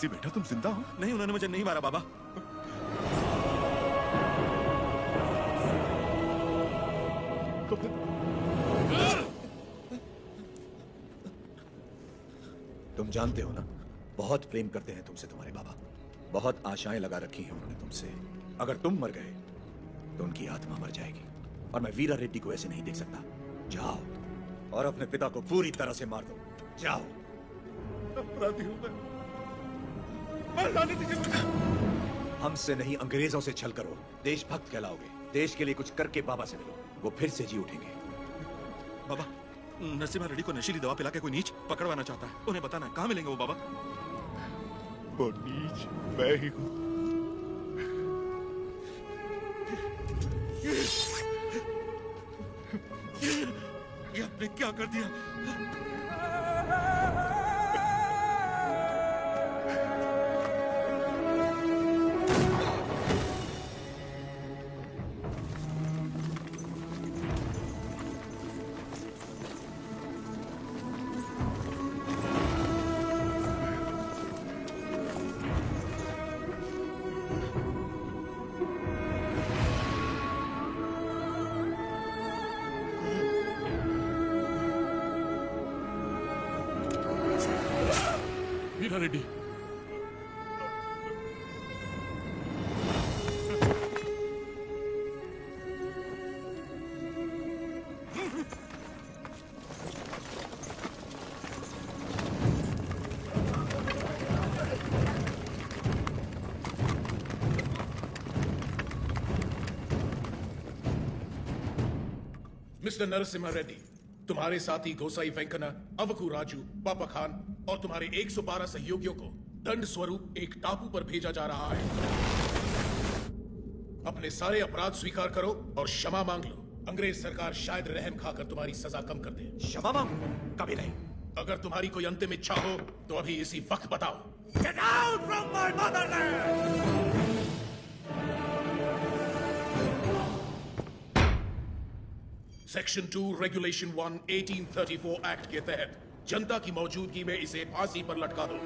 बेटा तुम जिंदा हो? नहीं, उन्होंने मुझे नहीं मारा बाबा। तुम जानते हो ना, बहुत प्रेम करते हैं तुमसे तुम्हारे बाबा। बहुत आशाएं लगा रखी हैं उन्होंने तुमसे। अगर तुम मर गए तो उनकी आत्मा मर जाएगी, और मैं वीरा रेड्डी को ऐसे नहीं देख सकता। जाओ और अपने पिता को पूरी तरह से मार दो। जाओ। अपराधी हूं मैं। लाने दीजिए मुझे। हमसे नहीं, अंग्रेजों से छल करो, देशभक्त कहलाओगे। देश के लिए कुछ करके बाबा से मिलो, वो फिर से जी उठेंगे। बाबा, नरसिम्हा रेड्डी को नशीली दवा पिला के कोई नीच पकड़वाना चाहता है। उन्हें बताना है कहाँ मिलेंगे वो बाबा। वो नीच मैं ही हूँ। ये आपने क्या कर दिया? वीरा रेड्डी, मिस्टर नरसिम्हा रेड्डी, तुम्हारे साथी गोसाई वेंकना, अवकू राजू, पापा खान और तुम्हारे 112 सहयोगियों को दंड स्वरूप एक टापू पर भेजा जा रहा है। अपने सारे अपराध स्वीकार करो और क्षमा मांग लो। अंग्रेज सरकार शायद रहम खाकर तुम्हारी सजा कम कर दे। क्षमा मांगो? कभी नहीं। अगर तुम्हारी कोई अंतिम इच्छा हो तो अभी इसी वक्त बताओ। Get out from my motherland! Section 2 regulation 1 1834 act के तहत जनता की मौजूदगी में इसे फांसी पर लटका दो।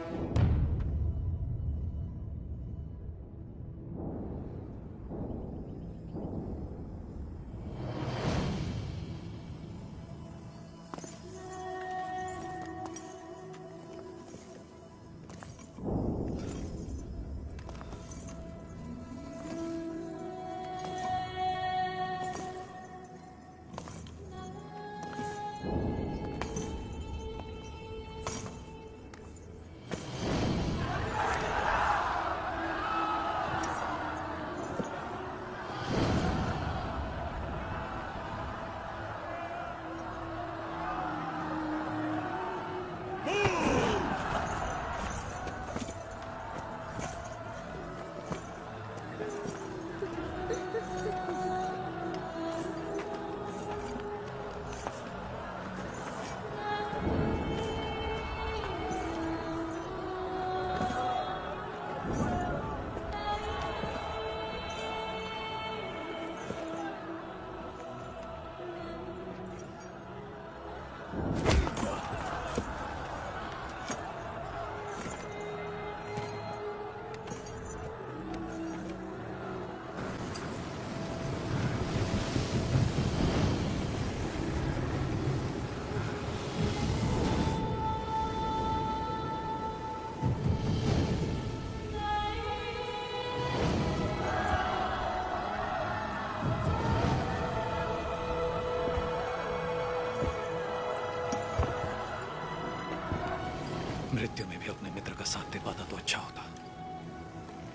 मृत्यु में भी अपने मित्र का साथ दे पाता तो अच्छा होता।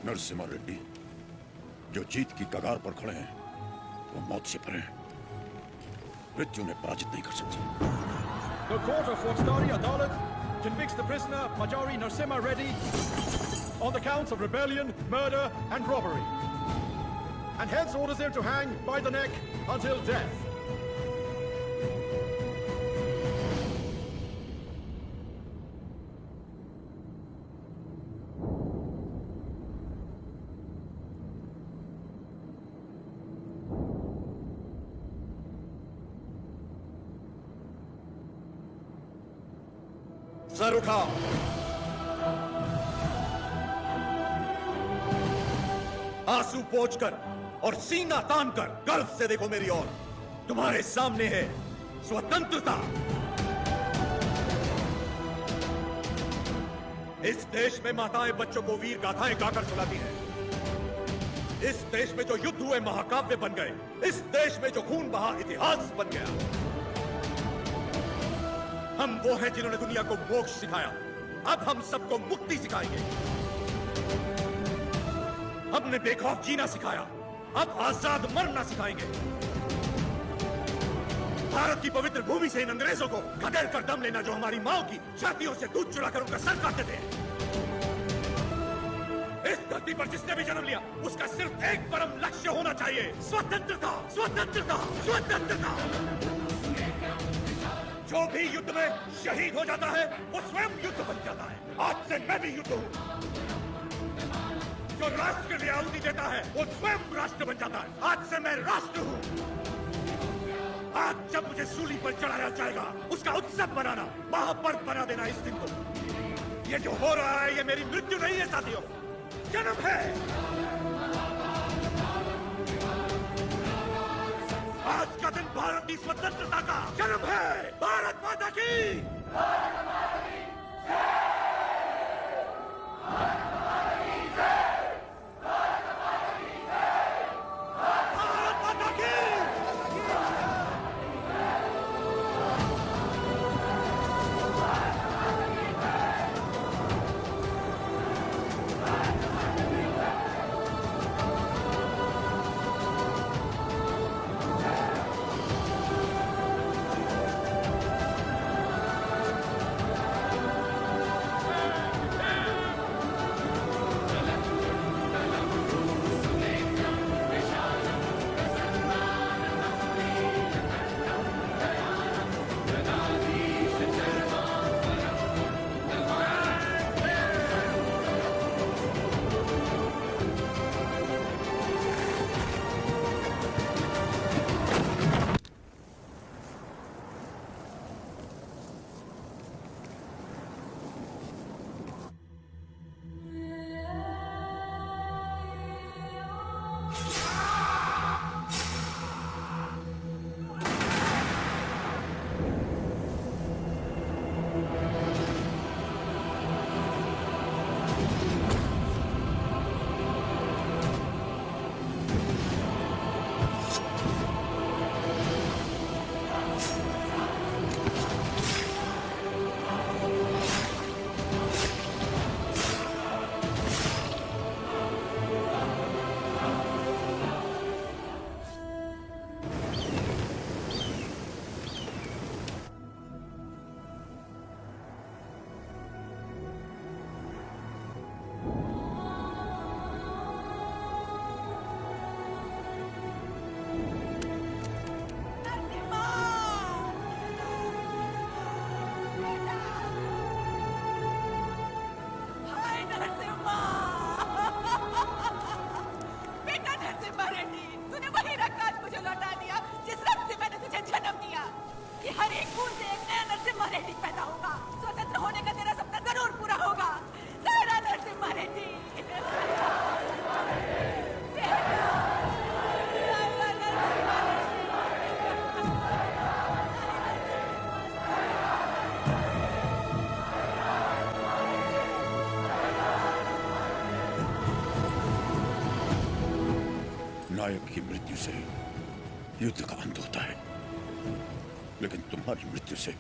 नरसिम्हा रेड्डी जो जीत की कगार पर खड़े हैं वो मौत से परे हैं। मृत्यु ने पराजित नहीं कर सकती। The court of Fort Adalat convicts the prisoner Majori Narasimha Reddy on the counts of rebellion, murder and robbery, and hence orders him to hang by the neck until death. Sir उठाओ। आंसू पोंछकर और सीना तानकर गर्व से देखो मेरी ओर। तुम्हारे सामने है स्वतंत्रता। इस देश में माताएं बच्चों को वीर गाथाएं गाकर सुलाती हैं। इस देश में जो युद्ध हुए महाकाव्य बन गए। इस देश में जो खून बहा इतिहास बन गया। हम वो हैं जिन्होंने दुनिया को मोक्ष सिखाया। अब हम सबको मुक्ति सिखाएंगे। हमने बेखौफ जीना सिखाया, अब आजाद मरना सिखाएंगे। भारत की पवित्र भूमि से इन अंग्रेजों को खदेड़ कर दम लेना, जो हमारी माओ की छातियों से दूध चुराकर उनका सर काटते थे। इस धरती पर जिसने भी जन्म लिया उसका सिर्फ एक परम लक्ष्य होना चाहिए, स्वतंत्रता, स्वतंत्रता, स्वतंत्रता। जो भी युद्ध में शहीद हो जाता है वो स्वयं युद्ध बन जाता है। आज से मैं भी युद्ध हूं। जो राष्ट्र के लिए आहुति देता है वो स्वयं राष्ट्र बन जाता है। आज से मैं राष्ट्र हूं। आज जब मुझे सूली पर चढ़ाया जाएगा उसका उत्सव बनाना, महापर्व बना देना इस दिन को। ये जो हो रहा है ये मेरी मृत्यु नहीं है साथियों, जन्म है। आज का दिन भारत की स्वतंत्रता का जन्म है। भारत माता की। नायक की मृत्यु से युद्ध का अंत होता है, लेकिन तुम्हारी मृत्यु से